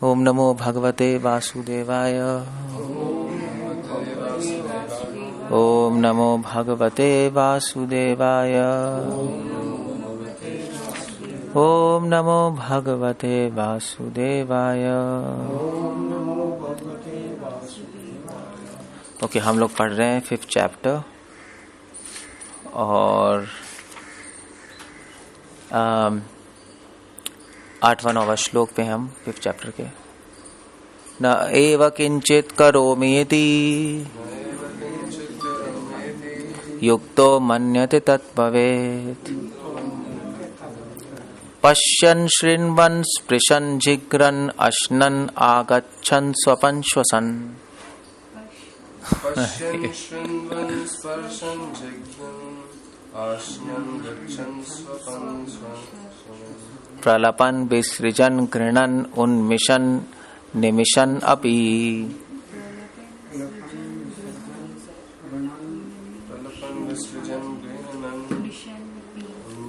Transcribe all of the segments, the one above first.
ओम नमो भगवते वासुदेवाय। ओम नमो भगवते वासुदेवाय। ओम नमो भगवते वासुदेवाय। ओके, हम लोग पढ़ रहे हैं 5th चैप्टर और 8वां श्लोक पे हम 5th चैप्टर के। न एव किंचित करोमीति युक्तो मन्यते तत्भवेत्। पश्यन् शृण्वन् स्पृशन् जिघ्रन् अश्नन् आगच्छन् स्वपन् श्वसन्। पश्यन् शृण्वन् स्पर्शन् जिघ्रन् आश्नन् गच्छन् स्वपन् श्वसन्। प्रलपन् विसृजन् गृह्णन् उन्मिषन् निमिषन् अपि।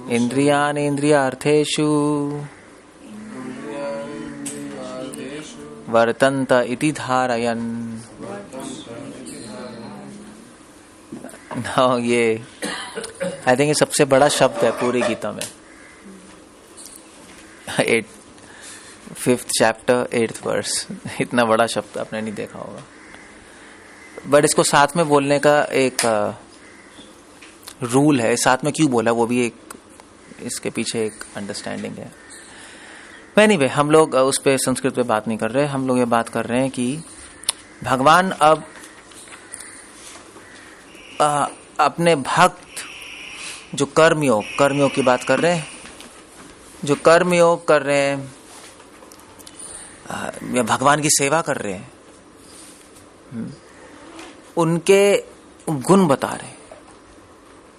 इंद्रियाणीन्द्रियार्थेषु वर्तन्त इति धारयन्। ये आई थिंक ये सबसे बड़ा शब्द है पूरी गीता में। 5th चैप्टर 8th वर्स, इतना बड़ा शब्द आपने नहीं देखा होगा, बट इसको साथ में बोलने का एक रूल है। साथ में क्यों बोला वो भी एक इसके पीछे एक अंडरस्टैंडिंग है। एनीवे, हम लोग उस पे संस्कृत पे बात नहीं कर रहे, हम लोग ये बात कर रहे हैं कि भगवान अब अपने भक्त जो कर्मयोग की बात कर रहे हैं, जो कर्मयोग कर रहे हैं या भगवान की सेवा कर रहे हैं, उनके गुण बता रहे हैं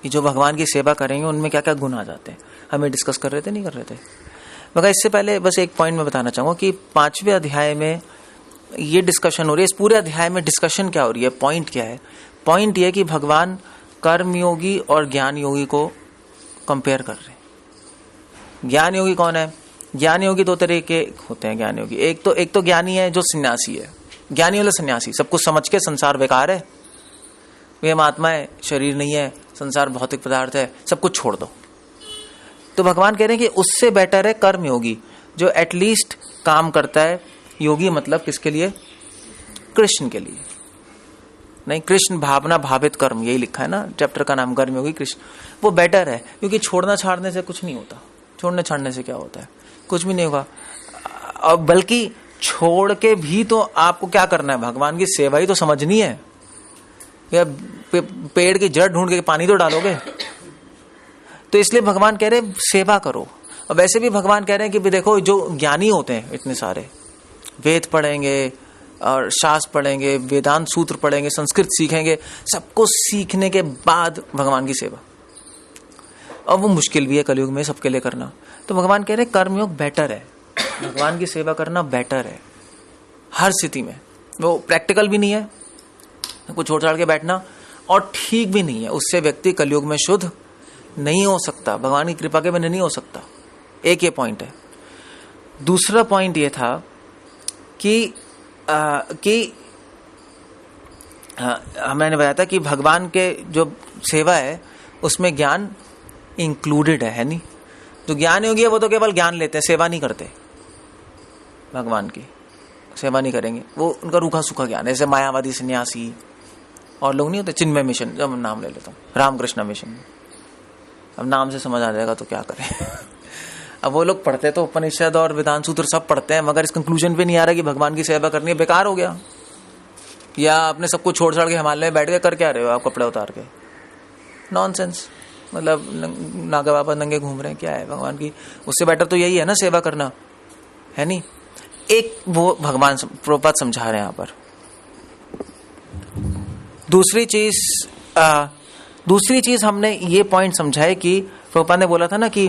कि जो भगवान की सेवा करेंगे उनमें क्या क्या गुण आ जाते हैं। हमें डिस्कस कर रहे थे, नहीं कर रहे थे? मगर इससे पहले बस एक पॉइंट मैं बताना चाहूंगा कि 5वें अध्याय में ये डिस्कशन हो रही है। इस पूरे अध्याय में डिस्कशन क्या हो रही है, पॉइंट क्या है? पॉइंट ये कि भगवान कर्मयोगी और ज्ञान योगी को कंपेयर कर रहे हैं। ज्ञान योगी कौन है? ज्ञान योगी 2 तरह के होते हैं। ज्ञान योगी एक तो ज्ञानी है जो सन्यासी है। ज्ञानी वाला सन्यासी सब कुछ समझ के संसार बेकार है, वे आत्मा है, शरीर नहीं है, संसार भौतिक पदार्थ है, सब कुछ छोड़ दो। तो भगवान कह रहे हैं कि उससे बेटर है कर्मयोगी जो एटलीस्ट काम करता है। योगी मतलब किसके लिए? कृष्ण के लिए। नहीं, कृष्ण भावना भावित कर्म, यही लिखा है ना चैप्टर का नाम, कर्मयोगी कृष्ण। वो बेटर है क्योंकि छोड़ना छाड़ने से कुछ नहीं होता। छोड़ने छाड़ने से क्या होता है? कुछ भी नहीं होगा। और बल्कि छोड़ के भी तो आपको क्या करना है? भगवान की सेवा ही तो समझनी है। या पेड़ की जड़ ढूंढ के पानी तो डालोगे? तो इसलिए भगवान कह रहे हैं सेवा करो। और वैसे भी भगवान कह रहे हैं कि देखो, जो ज्ञानी होते हैं इतने सारे, वेद पढ़ेंगे और शास्त्र पढ़ेंगे, वेदांत सूत्र पढ़ेंगे, संस्कृत सीखेंगे, सबको सीखने के बाद भगवान की सेवा। और वो मुश्किल भी है कलयुग में सबके लिए करना। तो भगवान कह रहे हैं कर्मयोग बेटर है, भगवान की सेवा करना बेटर है हर स्थिति में। वो प्रैक्टिकल भी नहीं है कुछ छोड़ छाड़ के बैठना, और ठीक भी नहीं है। उससे व्यक्ति कलयुग में शुद्ध नहीं हो सकता, भगवान की कृपा के बिना नहीं हो सकता। एक ये पॉइंट है। दूसरा पॉइंट ये था कि मैंने बताया था कि भगवान के जो सेवा है उसमें ज्ञान इंक्लूडेड है नहीं? जो ज्ञान योगी है वो तो केवल ज्ञान लेते हैं, सेवा नहीं करते। भगवान की सेवा नहीं करेंगे, वो उनका रूखा सूखा ज्ञान है। जैसे मायावादी सन्यासी और लोग नहीं होते, चिन्मय मिशन, जब नाम ले लेता हूँ, रामकृष्ण मिशन। अब नाम से समझ आ जाएगा तो क्या करें। अब वो लोग पढ़ते तो उपनिषद और वेदांत सूत्र सब पढ़ते हैं, मगर इस कंक्लूजन पे नहीं आ रहा कि भगवान की सेवा करनी है, बेकार हो गया। या आपने सब कुछ छोड़ छाड़ के हिमालय में बैठ के कर क्या रहे हो आप, कपड़े उतार के? नॉनसेंस। मतलब नागा बाबा नंगे घूम रहे हैं, क्या है भगवान की? उससे बेटर तो यही है ना सेवा करना, है नहीं? एक वो भगवान प्रोपात समझा रहे हैं यहाँ पर। दूसरी चीज हमने ये पॉइंट समझा है कि प्रोपात ने बोला था ना कि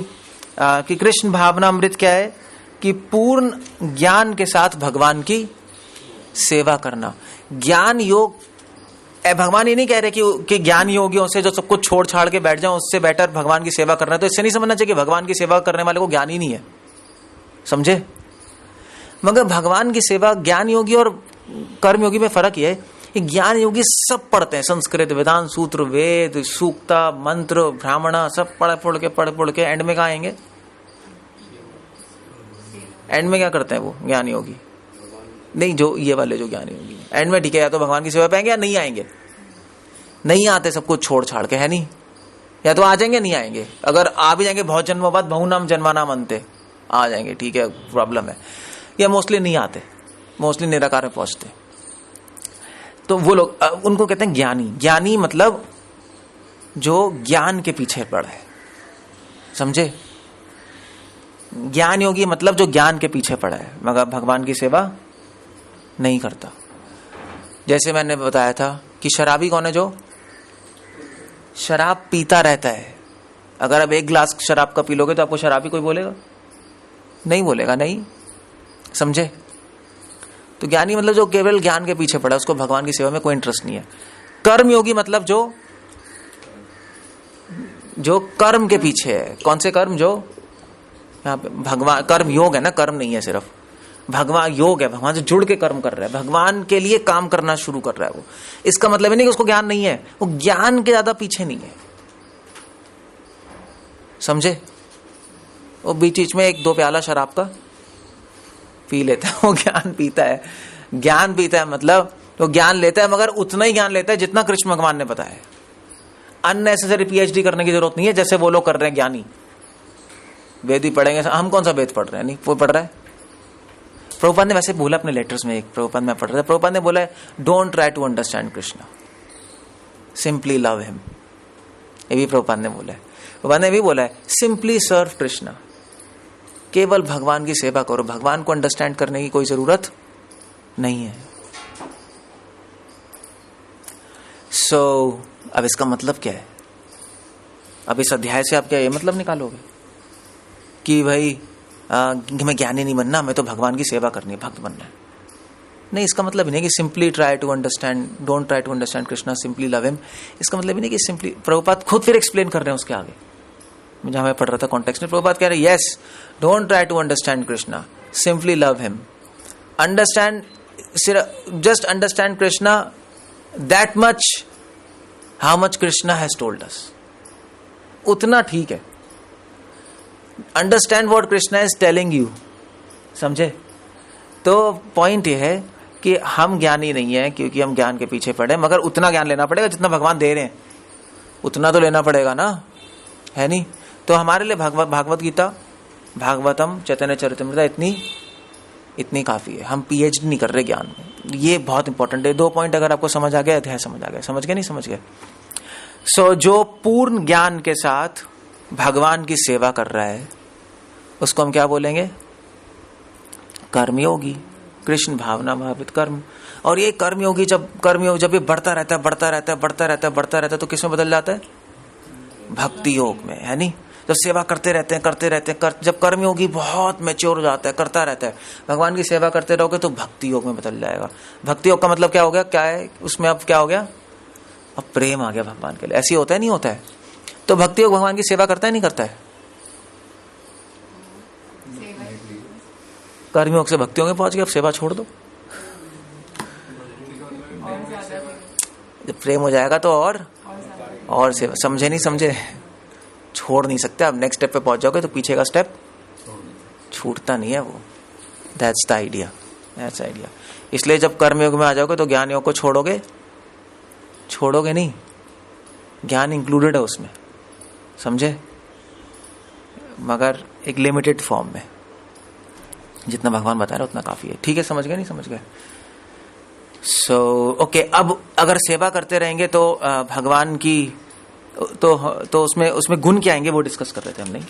कृष्ण भावना अमृत क्या है? कि पूर्ण ज्ञान के साथ भगवान की सेवा करना। ज्ञान योग, भगवान ये नहीं कह रहे कि ज्ञान योगियों से जो सब कुछ छोड़ छाड़ के बैठ जाओ उससे बेटर भगवान की सेवा करना है। तो इससे नहीं समझना चाहिए कि भगवान की सेवा करने वाले को ज्ञान ही नहीं है, समझे? मगर भगवान की सेवा ज्ञान योगी और कर्म योगी में फर्क यह है कि ज्ञान योगी सब पढ़ते हैं, संस्कृत, वेदांत, सूत्र, वेद, सूक्ता, मंत्र, ब्राह्मणा, सब पढ़ के एंड में कहाँ आएंगे? एंड में क्या करते हैं वो ज्ञान योगी? नहीं, जो ये वाले जो ज्ञान योगी एंड में, ठीक है, या तो भगवान की सेवा पाएंगे या नहीं आएंगे। नहीं आते सब कुछ छोड़ छाड़ के, है नहीं? या तो आ जाएंगे, नहीं आएंगे। अगर आ भी जाएंगे बहुत जन्मों बाद, बहु नाम जन्मानाम अंते, आ जाएंगे, ठीक है, प्रॉब्लम है। या मोस्टली नहीं आते, मोस्टली निराकार में पहुंचते। तो वो लोग, उनको कहते हैं ज्ञानी। ज्ञानी मतलब जो ज्ञान के पीछे पड़ा है, समझे? ज्ञान योगी मतलब जो ज्ञान के पीछे पड़ा है मगर भगवान की सेवा नहीं करता। जैसे मैंने बताया था कि शराबी कौन है? जो शराब पीता रहता है। अगर आप एक गिलास शराब का पी लोगे तो आपको शराबी कोई बोलेगा? नहीं बोलेगा, नहीं, समझे? तो ज्ञानी मतलब जो केवल ज्ञान के पीछे पड़ा, उसको भगवान की सेवा में कोई इंटरेस्ट नहीं है। कर्म योगी मतलब जो कर्म के पीछे है। कौन से कर्म? जो यहाँ पे भगवान, कर्म योग है ना, कर्म नहीं है सिर्फ, भगवान योग है, भगवान से जुड़ के कर्म कर रहा है, भगवान के लिए काम करना शुरू कर रहा है वो। इसका मतलब नहीं कि उसको ज्ञान नहीं है, वो ज्ञान के ज्यादा पीछे नहीं है, समझे? वो बीच में 1-2 प्याला शराब का पी लेता है, वो ज्ञान पीता है। ज्ञान पीता है मतलब वो ज्ञान लेता है, मगर उतना ही ज्ञान लेता है जितना कृष्ण भगवान ने बताया। अननेसेसरी पीएचडी करने की जरूरत नहीं है, जैसे वो लोग कर रहे हैं ज्ञानी। वेद ही पढ़ेंगे, हम कौन सा वेद पढ़ रहे हैं? नहीं, वो पढ़ रहा है। प्रभुपाद ने वैसे बोला अपने लेटर्स में, एक प्रभुपाद में पढ़ रहा था, प्रभुपाद ने बोला है don't try to understand Krishna, simply love him. ये भी प्रभुपाद ने बोला है। प्रभुपाद ने भी बोला है सिंपली सर्व कृष्णा, केवल भगवान की सेवा करो, भगवान को अंडरस्टैंड करने की कोई जरूरत नहीं है। अब इसका मतलब क्या है? अब इस अध्याय से आप क्या ये मतलब निकालोगे कि भाई मैं ज्ञानी नहीं बनना, मैं तो भगवान की सेवा करनी है, भक्त बनना है? नहीं, इसका मतलब नहीं कि simply try to understand, don't try to understand Krishna, simply love him. इसका मतलब नहीं कि सिंपली, प्रभुपाद खुद फिर एक्सप्लेन कर रहे हैं उसके आगे, जहां मैं पढ़ रहा था कॉन्टेक्स्ट में, प्रभुपाद कह रहे हैं yes, don't try to understand Krishna, simply love him, understand, just understand Krishna that much, how much Krishna has told us, उतना ठीक है। Understand what Krishna is telling you, समझे? तो पॉइंट ये है कि हम ज्ञानी नहीं है क्योंकि हम ज्ञान के पीछे पड़े, मगर उतना ज्ञान लेना पड़ेगा जितना भगवान दे रहे हैं, उतना तो लेना पड़ेगा ना, है नहीं? तो हमारे लिए भागवत गीता, भागवतम, चैतन्य चरितमृत इतनी काफी है। हम पीएचडी नहीं कर रहे ज्ञान में, ये बहुत इंपॉर्टेंट है। 2 पॉइंट अगर आपको समझ आ गया, अध्याय समझ आ गया। समझ गए, नहीं समझ गए? जो पूर्ण ज्ञान के साथ भगवान की सेवा कर रहा है उसको हम क्या बोलेंगे? कर्मयोगी, कृष्ण भावना भावित कर्म। और ये कर्मयोगी जब ये बढ़ता रहता है तो किसमें बदल जाता है? भक्ति योग में, है नहीं? तो सेवा करते रहते हैं, जब कर्मयोगी बहुत मैच्योर हो जाता है, करता रहता है, भगवान की सेवा करते रहोगे तो भक्ति योग में बदल जाएगा। भक्ति योग का मतलब क्या हो गया? क्या है उसमें? अब क्या हो गया? अब प्रेम आ गया भगवान के लिए। ऐसी होता है, नहीं होता है? तो भक्ति योग भगवान की सेवा करता है, नहीं करता है? कर्मयोग से भक्ति योग में पहुंच गया, अब सेवा छोड़ दो। जब प्रेम हो जाएगा तो और सेवा, समझे नहीं समझे? छोड़ नहीं सकते। अब नेक्स्ट स्टेप पे पहुंच जाओगे तो पीछे का स्टेप छूटता नहीं है वो। That's the idea, that's idea. इसलिए जब कर्मयोग में आ जाओगे तो ज्ञान योग को छोड़ोगे नहीं, ज्ञान इंक्लूडेड है उसमें, समझे? मगर एक लिमिटेड फॉर्म में, जितना भगवान बता रहे उतना काफी है। ठीक है, समझ गए, नहीं समझ गए? ओके। अब अगर सेवा करते रहेंगे तो भगवान की तो उसमें गुण क्या आएंगे वो डिस्कस कर रहे थे हम। नहीं,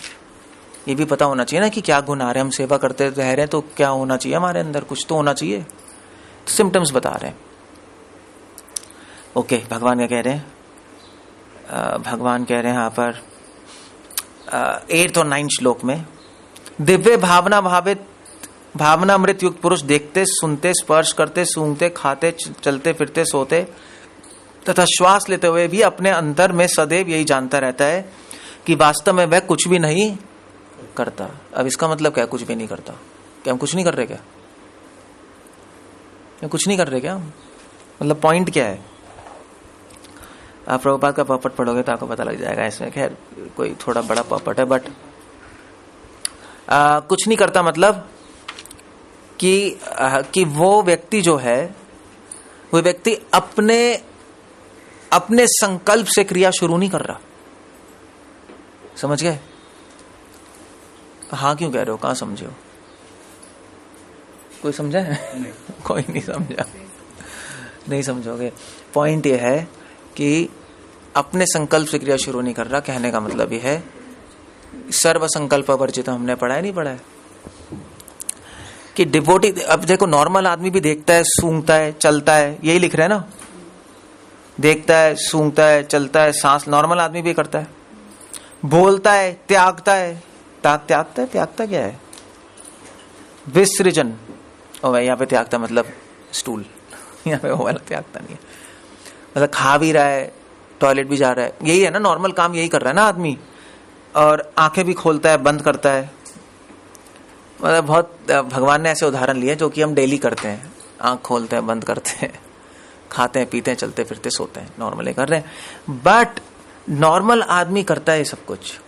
ये भी पता होना चाहिए ना कि क्या गुण आ रहे हैं। हम सेवा करते रह रहे हैं तो क्या होना चाहिए हमारे अंदर? कुछ तो होना चाहिए। तो सिम्टम्स बता रहे हैं। ओके, भगवान क्या कह रहे हैं? भगवान कह रहे हैं यहाँ पर 8th और 9th श्लोक में, दिव्य भावना भावित भावना अमृत युक्त पुरुष देखते, सुनते, स्पर्श करते, सूंघते, खाते, चलते फिरते, सोते तथा श्वास लेते हुए भी अपने अंतर में सदैव यही जानता रहता है कि वास्तव में वह कुछ भी नहीं करता। अब इसका मतलब क्या? कुछ भी नहीं करता। क्या हम कुछ नहीं कर रहे? क्या या कुछ नहीं कर रहे क्या? मतलब पॉइंट क्या है? आप प्रभुपाद का पॉपट पढ़ोगे तो आपको पता लग जाएगा। इसमें खैर कोई थोड़ा बड़ा पॉपट है, बट कुछ नहीं करता मतलब कि वो व्यक्ति जो है, वो व्यक्ति अपने संकल्प से क्रिया शुरू नहीं कर रहा। समझ गए? हाँ क्यों कह रहे हो? कहाँ समझे हो? कोई समझा है? कोई नहीं समझा, नहीं समझोगे। पॉइंट ये है कि अपने संकल्प से क्रिया शुरू नहीं कर रहा। कहने का मतलब ये है सर्व संकल्प वर्जित, हमने पढ़ा है नहीं पढ़ा है कि डिवोटी। अब देखो नॉर्मल आदमी भी देखता है, सूंघता है, चलता है, यही लिख रहे हैं ना, देखता है, सूंघता है, चलता है, सांस नॉर्मल आदमी भी करता है, बोलता है, त्यागता है। त्यागता है, त्यागता क्या है? विसर्जन। और यहाँ पे त्यागता मतलब स्टूल, यहाँ पे वो वाला त्यागता नहीं है। मतलब खा भी रहा है, टॉयलेट भी जा रहा है, यही है ना नॉर्मल काम, यही कर रहा है ना आदमी। और आंखें भी खोलता है, बंद करता है। मतलब बहुत भगवान ने ऐसे उदाहरण लिए जो कि हम डेली करते हैं। आंख खोलते हैं, बंद करते हैं, खाते हैं, पीते हैं, चलते फिरते, सोते हैं, नॉर्मली कर रहे हैं। बट नॉर्मल आदमी करता है सब कुछ,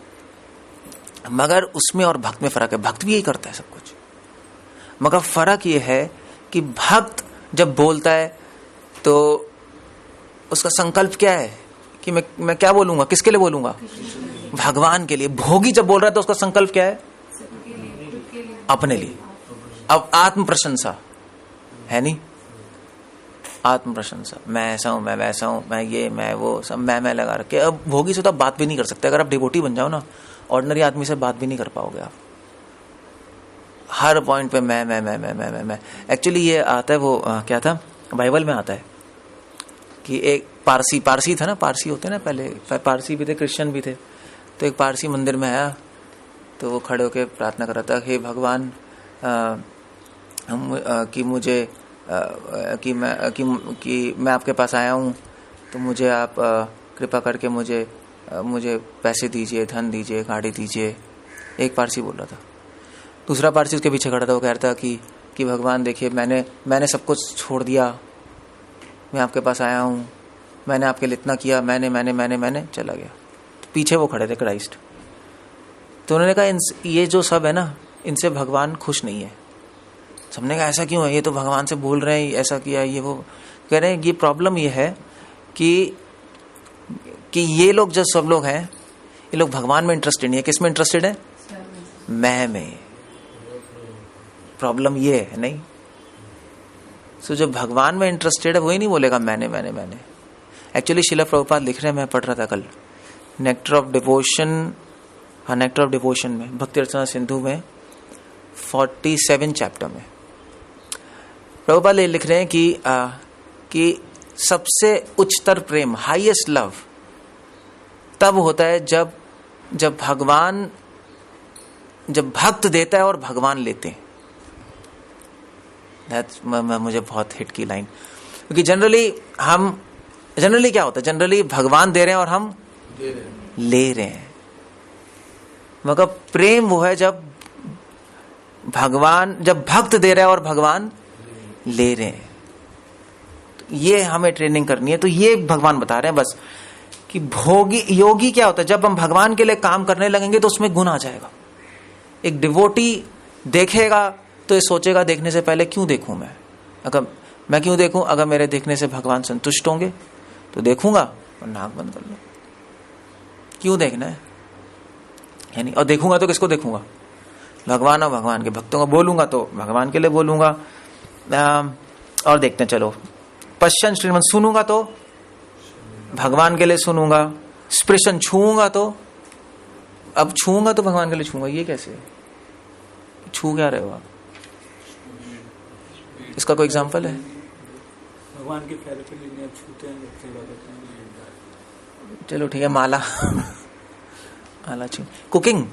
मगर उसमें और भक्त में फर्क है। भक्त भी यही करता है सब कुछ, मगर फर्क ये है कि भक्त जब बोलता है तो उसका संकल्प क्या है कि मैं क्या बोलूंगा, किसके लिए बोलूंगा? भगवान के लिए। भोगी जब बोल रहा है तो उसका संकल्प क्या है? अपने लिए। अब आत्म प्रशंसा है नहीं, आत्म प्रशंसा, मैं ऐसा हूं, मैं वैसा हूं, मैं ये, मैं वो, सब मैं लगा रखे। अब भोगी से तो आप बात भी नहीं कर सकते। अगर आप डिवोटी बन जाओ ना, ऑर्डिनरी आदमी से बात भी नहीं कर पाओगे आप। हर पॉइंट पे मैं। एक्चुअली ये आता है वो क्या था, बाइबल में आता है कि एक पारसी था ना, पारसी होते ना पहले, पारसी भी थे, क्रिश्चियन भी थे। तो एक पारसी मंदिर में आया, तो वो खड़े होकर प्रार्थना कर रहा था, हे भगवान कि मुझे कि मैं आपके पास आया हूँ, तो मुझे आप कृपा करके मुझे पैसे दीजिए, धन दीजिए, गाड़ी दीजिए। एक पारसी बोल रहा था। दूसरा पारसी उसके पीछे खड़ा था, वो कह रहा था कि भगवान देखिए, मैंने सब कुछ छोड़ दिया, मैं आपके पास आया हूँ, मैंने आपके लिए इतना किया, मैंने चला गया। तो पीछे वो खड़े थे क्राइस्ट। तो उन्होंने कहा ये जो सब है ना, इनसे भगवान खुश नहीं है। सबने कहा ऐसा क्यों है, ये तो भगवान से बोल रहे हैं, ऐसा किया, ये वो। कह रहे हैं ये प्रॉब्लम ये है कि ये लोग जो सब लोग हैं, ये लोग भगवान में इंटरेस्टेड नहीं है। किस में इंटरेस्टेड है? मैं में। प्रॉब्लम ये है नहीं। सो जो भगवान में इंटरेस्टेड है वही नहीं बोलेगा मैंने। एक्चुअली श्रील प्रभुपाद लिख रहे हैं, मैं पढ़ रहा था कल, नेक्टर ऑफ डिवोशन, हाँ नेक्टर ऑफ डिवोशन में, भक्ति रचना सिंधु में 47 चैप्टर में प्रभुपाद लिख रहे हैं कि सबसे उच्चतर प्रेम, हाईएस्ट लव तब होता है जब भक्त देता है और भगवान लेते हैं। मुझे बहुत हिट की लाइन, क्योंकि जनरली क्या होता है, जनरली भगवान दे रहे हैं और हम ले रहे हैं। मगर प्रेम वो है जब भक्त दे रहा है और भगवान ले रहे हैं। तो ये हमें ट्रेनिंग करनी है। तो ये भगवान बता रहे हैं बस कि योगी क्या होता है, जब हम भगवान के लिए काम करने लगेंगे तो उसमें गुण आ जाएगा। एक डिवोटी देखेगा तो ये सोचेगा देखने से पहले क्यों देखूं मैं क्यों देखूं? अगर मेरे देखने से भगवान संतुष्ट होंगे तो देखूंगा, और नाक बंद कर लो। क्यों देखना है नहीं? और देखूंगा तो किसको देखूंगा? भगवान और भगवान के भक्तों को। बोलूंगा तो भगवान के लिए बोलूंगा। और देखते हैं, चलो पश्चन श्रीमन, सुनूंगा तो भगवान के लिए सुनूंगा। स्पृशन, छूंगा तो भगवान के लिए छूंगा। ये कैसे? छू क्या रहे हो आप? इसका कोई एग्जांपल है? भगवान की थेरेपी लेने आप छूते हैं, सेवा करते हैं। चलो ठीक है, माला छू। कुकिंग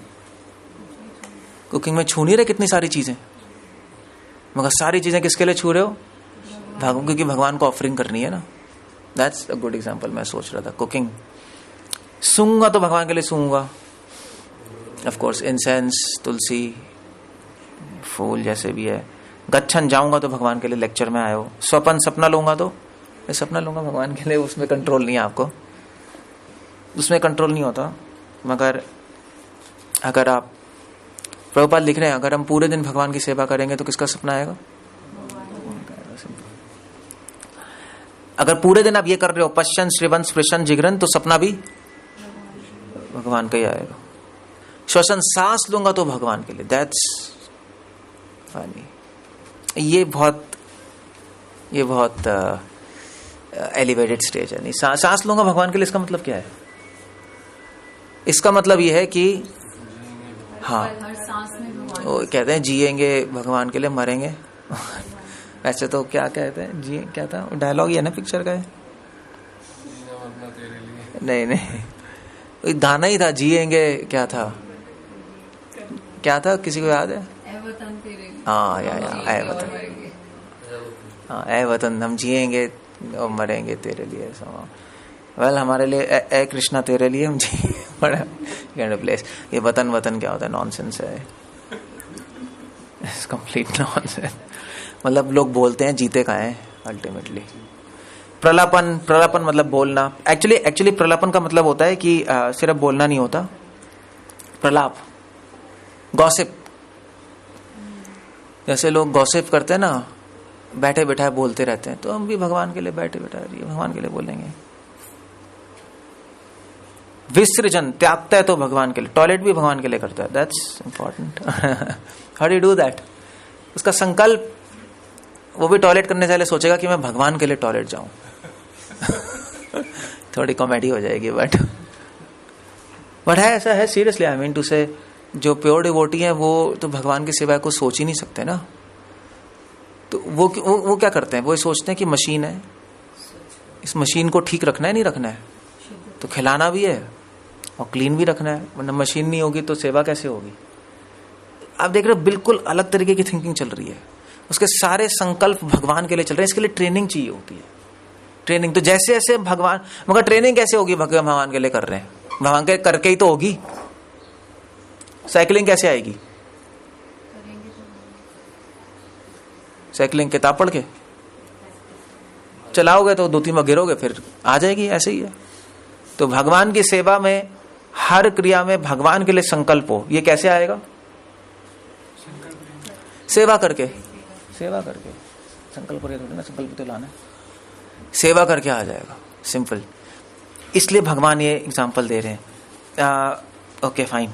में छू नहीं रहे कितनी सारी चीजें, मगर सारी चीजें किसके लिए छू रहे हो? क्योंकि भगवान को ऑफरिंग करनी है ना। That's a good example. मैं सोच रहा था कुकिंग। सूंगा तो भगवान के लिए सूंगा, ऑफ कोर्स इंसेंस, तुलसी, फूल जैसे भी है, गच्छन जाऊंगा तो भगवान के लिए लेक्चर में आए हो। स्वपन सपना लूंगा तो मैं सपना लूंगा भगवान के लिए, उसमें कंट्रोल नहीं है आपको, उसमें कंट्रोल नहीं होता। मगर अगर आप, प्रभुपाद लिख रहे हैं, अगर हम पूरे दिन भगवान की सेवा करेंगे तो किसका सपना आएगा? अगर पूरे दिन आप ये कर रहे हो पश्चन श्रीवन स्पृशन जिगरन, तो सपना भी भगवान का ही आएगा। श्वसन सांस लूंगा तो भगवान के लिए, दैट्स फनी। ये बहुत एलिवेटेड स्टेज है। नहीं, सांस लूंगा भगवान के लिए, इसका मतलब क्या है? इसका मतलब ये है कि हाँ, वो कहते हैं जिएंगे भगवान के लिए, मरेंगे वैसे तो क्या कहते हैं, जी क्या था डायलॉग, ये ना पिक्चर का है, नहीं गाना ही था, जिएंगे क्या था, किसी को याद है? हाँ ऐ वतन, हाँ ऐ वतन, हम जिएंगे और मरेंगे तेरे लिए। वेल हमारे लिए ए कृष्णा तेरे लिए हम जी बड़ा प्लेस। ये वतन क्या होता है? नॉनसेंस है, कंप्लीट नॉनसेंस। मतलब लोग बोलते हैं जीते कहाँ हैं अल्टीमेटली। प्रलापन मतलब बोलना। एक्चुअली प्रलापन का मतलब होता है कि सिर्फ बोलना नहीं होता, प्रलाप, गॉसिप। जैसे लोग गॉसिप करते हैं ना, बैठे बैठा बोलते रहते हैं, तो हम भी भगवान के लिए बैठे बैठा भगवान के लिए बोलेंगे। विसर्जन त्यागता है तो भगवान के लिए, टॉयलेट भी भगवान के लिए करता है, that's important. How do you do that? उसका संकल्प, वो भी टॉयलेट करने से पहले सोचेगा कि मैं भगवान के लिए टॉयलेट जाऊं। थोड़ी कॉमेडी हो जाएगी, बट है, ऐसा है, सीरियसली आई मीन टू से। जो प्योर डिवोटी है वो तो भगवान की सेवा को सोच ही नहीं सकते ना। तो वो क्या करते हैं? वो सोचते हैं कि मशीन है, इस मशीन को ठीक रखना है, नहीं रखना है, तो खिलाना भी है और क्लीन भी रखना है, वरना मशीन नहीं होगी तो सेवा कैसे होगी? आप देख रहे हो, बिल्कुल अलग तरीके की थिंकिंग चल रही है। उसके सारे संकल्प भगवान के लिए चल रहे हैं। इसके लिए ट्रेनिंग चाहिए होती है, ट्रेनिंग। तो जैसे जैसे भगवान, मगर ट्रेनिंग कैसे होगी? भगवान के लिए कर रहे हैं, भगवान के करके ही तो होगी। साइकिलिंग कैसे आएगी? साइकिलिंग किताब पढ़ के चलाओगे तो 2-3 बार गिरोगे, फिर आ जाएगी, ऐसे ही है। तो भगवान की सेवा में हर क्रिया में भगवान के लिए संकल्प हो। ये कैसे आएगा? सेवा करके संकल्प करके थोड़ी ना, संकल्प तो लाना है, सेवा करके आ जाएगा, सिंपल। इसलिए भगवान ये एग्जांपल दे रहे हैं। Okay fine.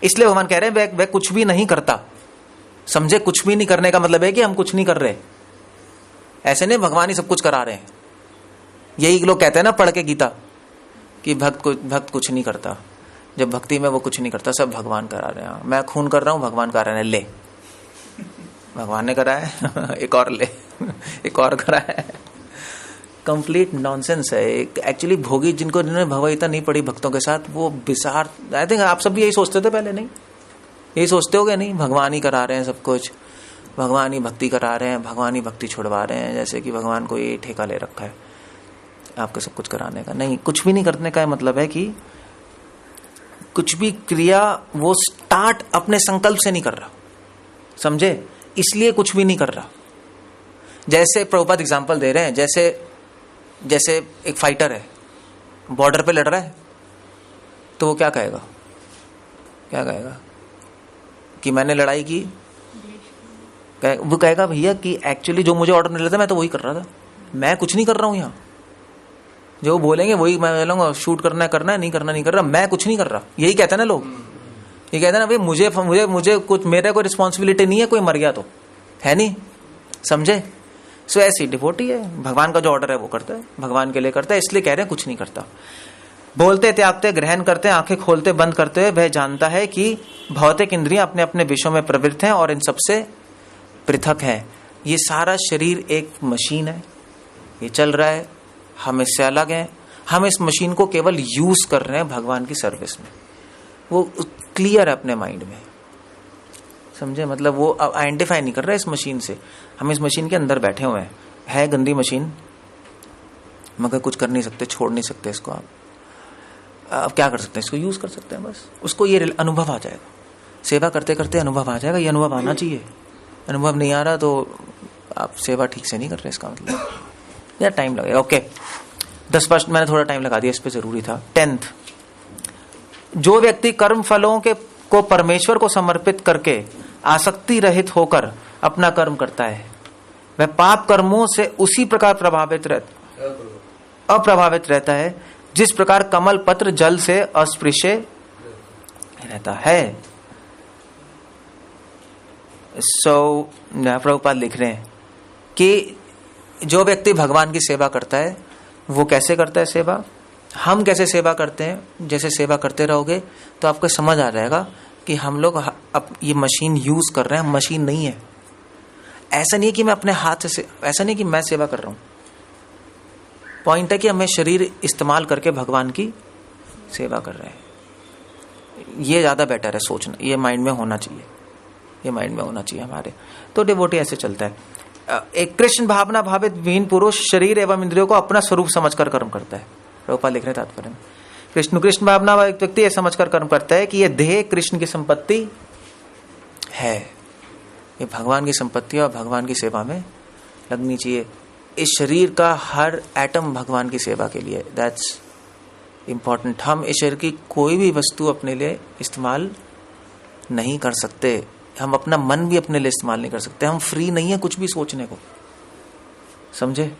इसलिए भगवान कह रहे हैं वह कुछ भी नहीं करता। समझे? कुछ भी नहीं करने का मतलब है कि हम कुछ नहीं कर रहे, ऐसे नहीं भगवान ही सब कुछ करा रहे हैं। यही लोग कहते हैं ना पढ़ के गीता कि भक्त कुछ नहीं करता। जब भक्ति में वो कुछ नहीं करता, सब भगवान करा रहे हैं। मैं खून कर रहा हूं, भगवान करा रहे हैं, ले भगवान ने करा है एक और ले एक और करा है। कंप्लीट नॉनसेंस है। एक्चुअली भोगी जिन्होंने भगवद्गीता नहीं पढ़ी भक्तों के साथ, वो बिसार। आई थिंक आप सब भी यही सोचते थे पहले, नहीं यही सोचते हो गए? नहीं, भगवान ही करा रहे हैं सब कुछ, भगवान ही भक्ति करा रहे हैं, भगवान ही भक्ति छुड़वा रहे हैं, जैसे कि भगवान को ये ठेका ले रखा है आपको सब कुछ कराने का। नहीं, कुछ भी नहीं करने का मतलब है कि कुछ भी क्रिया वो स्टार्ट अपने संकल्प से नहीं कर रहा, समझे? इसलिए कुछ भी नहीं कर रहा। जैसे प्रभुपाद एग्जांपल दे रहे हैं, जैसे एक फाइटर है, बॉर्डर पे लड़ रहा है, तो वो क्या कहेगा कि मैंने लड़ाई की? वो कहेगा भैया कि एक्चुअली जो मुझे ऑर्डर मिला था मैं तो वही कर रहा था, मैं कुछ नहीं कर रहा हूं यहाँ। जो बोलेंगे वही मैं बोलूंगा, शूट करना है, नहीं कर रहा, मैं कुछ नहीं कर रहा। यही कहते हैं ना लोग, ये कहते हैं ना भाई मुझे कुछ, मेरे कोई रिस्पॉन्सिबिलिटी नहीं है, कोई मर गया तो है नहीं, समझे? सो ऐसी डिवोटी है, भगवान का जो ऑर्डर है वो करता है, भगवान के लिए करता है, इसलिए कह रहे हैं कुछ नहीं करता। बोलते त्यागते, ग्रहण करते, आंखें खोलते बंद करते हुए वह जानता है कि भौतिक इंद्रियां अपने अपने विषयों में प्रवृत्त हैं और इन सबसे पृथक है। ये सारा शरीर एक मशीन है, ये चल रहा है, हम इससे अलग हैं, हम इस मशीन को केवल यूज कर रहे हैं भगवान की सर्विस में। वो क्लियर है अपने माइंड में, समझे? मतलब वो आइडेंटिफाई नहीं कर रहा है इस मशीन से, हम इस मशीन के अंदर बैठे हुए हैं। है गंदी मशीन, मगर कुछ कर नहीं सकते, छोड़ नहीं सकते इसको। आप अब क्या कर सकते हैं? इसको यूज कर सकते हैं बस। उसको ये अनुभव आ जाएगा, सेवा करते करते अनुभव आ जाएगा। ये अनुभव आना चाहिए, अनुभव नहीं आ रहा तो आप सेवा ठीक से नहीं कर रहे, इसका मतलब यार टाइम लगेगा। ओके 10 फर्स्ट मैंने थोड़ा टाइम लगा दिया, इस पे जरूरी था। 10th, जो व्यक्ति कर्म फलों के को परमेश्वर को समर्पित करके आसक्ति रहित होकर अपना कर्म करता है, वह पाप कर्मों से उसी प्रकार अप्रभावित रहता है जिस प्रकार कमल पत्र जल से अस्पृश्य रहता है। प्रभुपाद लिख रहे हैं कि जो व्यक्ति भगवान की सेवा करता है वो कैसे करता है सेवा, हम कैसे सेवा करते हैं। जैसे सेवा करते रहोगे तो आपको समझ आ जाएगा कि हम लोग अब ये मशीन यूज कर रहे हैं, मशीन नहीं है। ऐसा नहीं है कि मैं अपने हाथ से, ऐसा नहीं कि मैं सेवा कर रहा हूं। पॉइंट है कि हमें शरीर इस्तेमाल करके भगवान की सेवा कर रहे हैं। ये ज्यादा बेटर है सोचना, ये माइंड में होना चाहिए, ये माइंड में होना चाहिए हमारे। तो डिवोटी ऐसे चलता है। एक कृष्ण भावना भावित विहीन पुरुष शरीर एवं इंद्रियों को अपना स्वरूप समझकर कर्म करता है। प्रभुपाद लिख रहे तात्पर्य में, कृष्ण भावना वाला व्यक्ति यह समझकर कर्म करता है कि यह देह कृष्ण की संपत्ति है, ये भगवान की संपत्ति और भगवान की सेवा में लगनी चाहिए। इस शरीर का हर एटम भगवान की सेवा के लिए, दैट्स इंपॉर्टेंट। हम इस शरीर की कोई भी वस्तु अपने लिए इस्तेमाल नहीं कर सकते, हम अपना मन भी अपने लिए इस्तेमाल नहीं कर सकते, हम फ्री नहीं है कुछ भी सोचने को, समझे।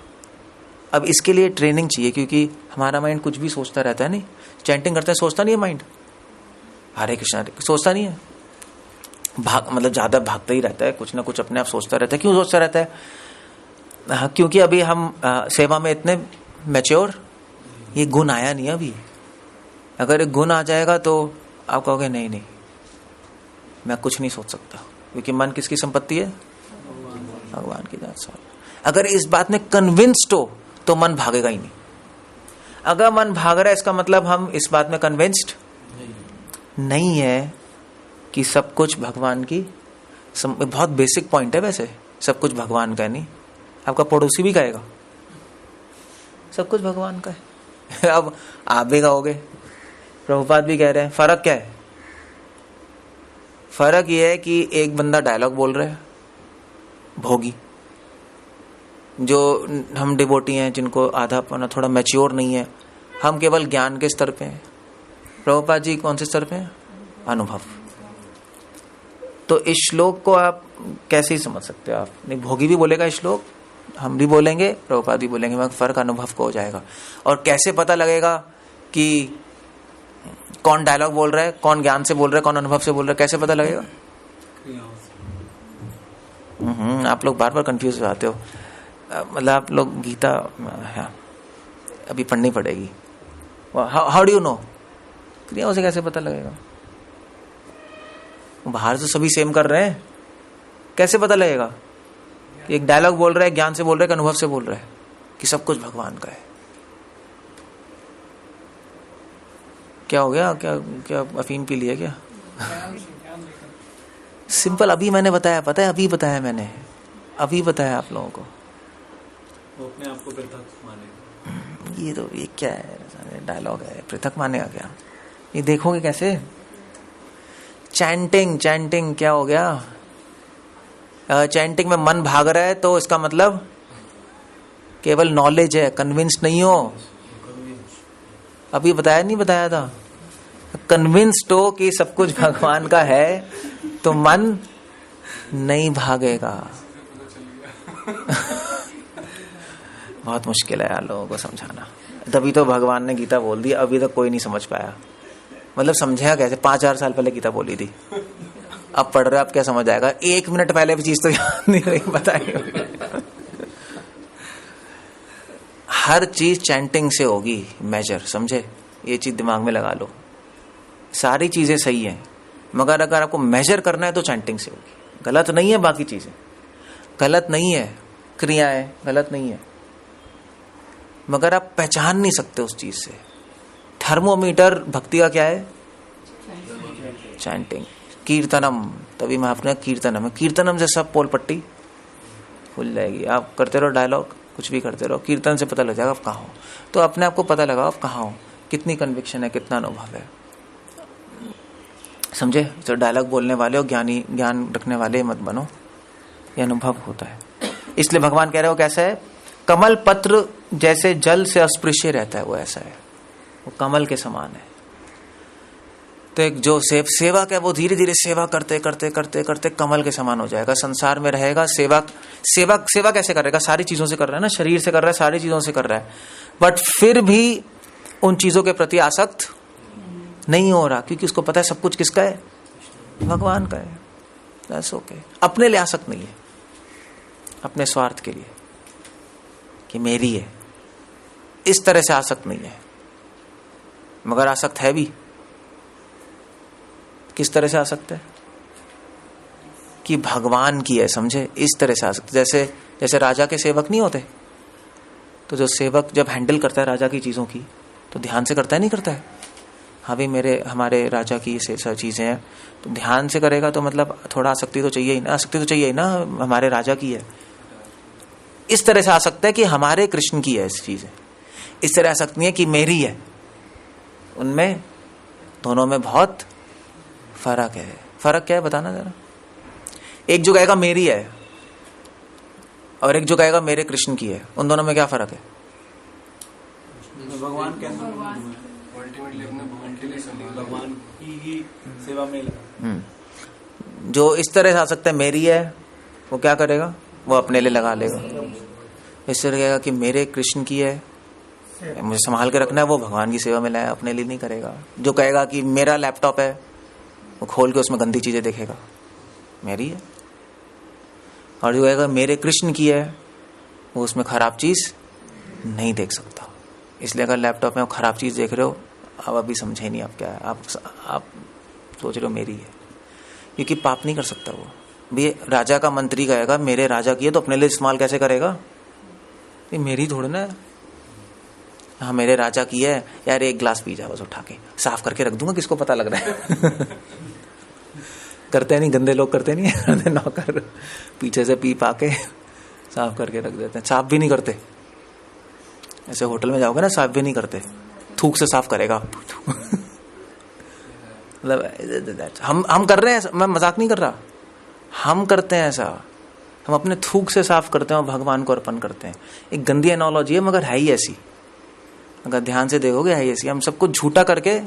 अब इसके लिए ट्रेनिंग चाहिए, क्योंकि हमारा माइंड कुछ भी सोचता रहता है। नहीं, चैंटिंग करते हैं सोचता नहीं है माइंड, हरे कृष्ण सोचता नहीं है, मतलब ज्यादा भागता ही रहता है, कुछ ना कुछ अपने आप सोचता रहता है। क्यों सोचता रहता है? क्योंकि अभी हम सेवा में इतने मैच्योर, ये गुण आया नहीं अभी। अगर एक गुण आ जाएगा तो आप कहोगे नहीं नहीं मैं कुछ नहीं सोच सकता, क्योंकि मन किसकी संपत्ति है? भगवान की जात। अगर इस बात में कन्विंस्ड हो तो मन भागेगा ही नहीं। अगर मन भाग रहा है इसका मतलब हम इस बात में कन्विंस्ड नहीं है कि सब कुछ भगवान की। बहुत बेसिक पॉइंट है वैसे, सब कुछ भगवान का नहीं, आपका पड़ोसी भी कहेगा सब कुछ भगवान का है। अब आप भी कहोगे, प्रभुपाद भी कह रहे हैं। फर्क क्या है? फर्क यह है कि एक बंदा डायलॉग बोल रहा है, भोगी, जो हम डिवोटी हैं जिनको आधा पना थोड़ा मैच्योर नहीं है, हम केवल ज्ञान के स्तर पे हैं। प्रभुपाद जी कौन से स्तर पे हैं? अनुभव। तो इस श्लोक को आप कैसे ही समझ सकते हो? आप नहीं, भोगी भी बोलेगा इस श्लोक, हम भी बोलेंगे, प्रभुपाद भी बोलेंगे, मगर फर्क अनुभव को हो जाएगा। और कैसे पता लगेगा कि कौन डायलॉग बोल रहा है, कौन ज्ञान से बोल रहा है, कौन अनुभव से बोल रहा है? कैसे पता लगेगा? आप लोग बार बार कंफ्यूज हो जाते हो। मतलब आप लोग गीता अभी पढ़नी पड़ेगी। How do you know? क्रियाओं से कैसे पता लगेगा? बाहर तो सभी सेम कर रहे हैं, कैसे पता लगेगा? एक डायलॉग बोल रहा है, ज्ञान से बोल रहा है कि अनुभव से बोल रहा है कि सब कुछ भगवान का है? क्या हो गया? क्या अफीम पी लिया क्या? सिंपल, अभी मैंने बताया, पता है, अभी बताया मैंने, अभी बताया आप लोगों को। वो अपने आप को पृथक मानेगा। ये तो ये क्या है? डायलॉग है, पृथक मानेगा क्या? ये देखोगे कैसे? चैंटिंग क्या हो गया? चैंटिंग में मन भाग रहा है तो इसका मतलब केवल नॉलेज है, कन्विंस नहीं हो। अभी बताया नहीं बताया था? कन्विंस्ड हो कि सब कुछ भगवान का है तो मन नहीं भागेगा। बहुत मुश्किल है यार लोगों को समझाना, तभी तो भगवान ने गीता बोल दी। अभी तक कोई नहीं समझ पाया, मतलब समझेगा कैसे? 5,000 साल पहले गीता बोली थी, अब पढ़ रहे, अब क्या समझ आएगा? 1 मिनट पहले भी चीज तो याद नहीं रही, बताइए। हर चीज चैंटिंग से होगी मेजर, समझे? ये चीज दिमाग में लगा लो। सारी चीजें सही हैं, मगर अगर आपको मेजर करना है तो चैंटिंग से होगी। गलत नहीं है, बाकी चीजें गलत नहीं है, क्रियाएं गलत नहीं है, मगर आप पहचान नहीं सकते उस चीज से। थर्मोमीटर भक्ति का क्या है? चैंटिंग। कीर्तनम, तभी महाप्रभु ने कीर्तनम, कीर्तनम से सब पोल पट्टी खुल जाएगी। आप करते रहो डायलॉग, कुछ भी करते रहो, कीर्तन से पता लग जाएगा आप कहाँ हो। तो अपने आप को पता लगाओ आप कहाँ हो, कितनी कन्विक्शन है, कितना अनुभव है, समझे? तो डायलॉग बोलने वाले हो, ज्ञान रखने वाले मत बनो, ये अनुभव होता है। इसलिए भगवान कह रहे हो कैसा है, कमल पत्र जैसे जल से अस्पृश्य रहता है, वो ऐसा है, वो कमल के समान है। तो एक जो सेवक है वो धीरे धीरे सेवा करते करते करते करते कमल के समान हो जाएगा, संसार में रहेगा। सेवा कैसे करेगा, सारी चीजों से कर रहा है ना, शरीर से कर रहा है, सारी चीजों से कर रहा है, बट फिर भी उन चीजों के प्रति आसक्त नहीं हो रहा, क्योंकि उसको पता है सब कुछ किसका है, भगवान का है। That's okay. अपने लिए आसक्त नहीं है, अपने स्वार्थ के लिए कि मेरी है, इस तरह से आसक्त नहीं है, मगर आसक्त है भी। किस तरह से आसक्त है कि भगवान की है, समझे, इस तरह से आसक्त। जैसे राजा के सेवक नहीं होते, तो जो सेवक जब हैंडल करता है राजा की चीजों की, तो ध्यान से करता है, नहीं करता है, हाँ भाई हमारे राजा की ये सब चीजें हैं, तो ध्यान से करेगा, तो मतलब थोड़ा आसक्ति तो चाहिए ही ना, आसक्ति तो चाहिए ही ना, हमारे राजा की है। इस तरह से आसक्त है कि हमारे कृष्ण की है इस चीजें, इस तरह आसक्त नहीं है कि मेरी है। उनमें दोनों में बहुत फर्क है। फर्क क्या है बताना जरा। एक जो कहेगा मेरी है और एक जो कहेगा मेरे कृष्ण की है, उन दोनों में क्या फर्क है? भगवान के अल्टीमेटली अपने भगवान के लिए भगवान की ही सेवा में लगा। जो इस तरह से आ सकता है मेरी है, वो क्या करेगा, वो अपने लिए लगा लेगा। इस तरह कहेगा कि मेरे कृष्ण की है, मुझे संभाल के रखना है, वो भगवान की सेवा में लाया, अपने लिए नहीं करेगा। जो कहेगा कि मेरा लैपटॉप है, वो खोल के उसमें गंदी चीजें देखेगा, मेरी है। और जो कहेगा मेरे कृष्ण की है, वो उसमें खराब चीज नहीं देख सकता। इसलिए अगर लैपटॉप में आप खराब चीज देख रहे हो, अब अभी समझे नहीं आप क्या है, आप सोच रहे हो मेरी है, क्योंकि पाप नहीं कर सकता वो भी। राजा का मंत्री कहेगा मेरे राजा की है, तो अपने लिए इस्तेमाल कैसे करेगा, ये मेरी थोड़ी ना है, हाँ मेरे राजा की है यार, एक गिलास पी जा बस, उठा के साफ करके रख दूंगा, किसको पता लग रहा है। करते नहीं, गंदे लोग करते नहीं, नौकर पीछे से पी पा के साफ करके रख देते हैं। साफ भी नहीं करते, ऐसे होटल में जाओगे ना, साफ भी नहीं करते, थूक से साफ करेगा। मतलब हम कर रहे हैं, मैं मजाक नहीं कर रहा, हम करते हैं ऐसा, हम अपने थूक से साफ करते हैं और भगवान को अर्पण करते हैं। एक गंदी एनोलॉजी है, मगर है ही ऐसी, अगर ध्यान से देखोगे है ऐसी। हम सब कुछ झूठा करके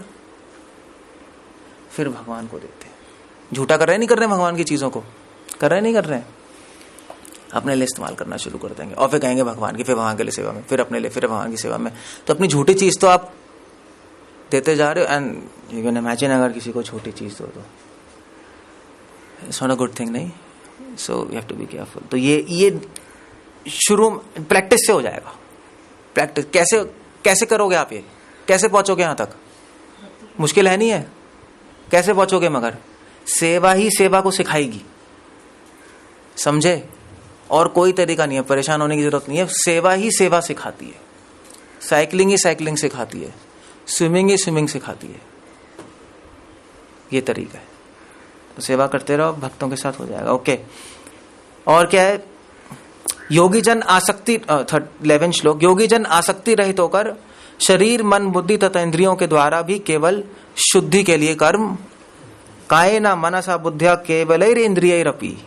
फिर भगवान को देते हैं। झूठा कर रहे नहीं कर रहे, भगवान की चीजों को कर रहे नहीं कर रहे, अपने लिए इस्तेमाल करना शुरू कर देंगे, और फिर कहेंगे भगवान की, फिर भगवान के लिए सेवा में, फिर अपने लिए, फिर भगवान की सेवा में। तो अपनी झूठी चीज तो आप देते जा रहे हो। एंड यू कैन इमेजिन अगर किसी को छोटी चीज दो तो it's not a good thing, नहीं। So you have to be careful. तो ये शुरू प्रैक्टिस से हो जाएगा। प्रैक्टिस कैसे करोगे आप, ये कैसे पहुंचोगे यहां तक? मुश्किल है नहीं है, कैसे पहुंचोगे? मगर सेवा ही सेवा को सिखाएगी, समझे? और कोई तरीका नहीं है, परेशान होने की जरूरत नहीं है। सेवा ही सेवा सिखाती है, साइकिलिंग ही साइकिलिंग सिखाती है, स्विमिंग ही स्विमिंग सिखाती है। ये तरीका है। तो सेवा करते रहो, भक्तों के साथ हो जाएगा। ओके, और क्या है? योगी जन आसक्ति 11 श्लोक, योगी जन आसक्ति रहित होकर शरीर मन बुद्धि तथा इंद्रियों के द्वारा भी केवल शुद्धि के लिए कर्म, कायेन मनसा बुद्ध्या केवलैर इंद्रियैरपि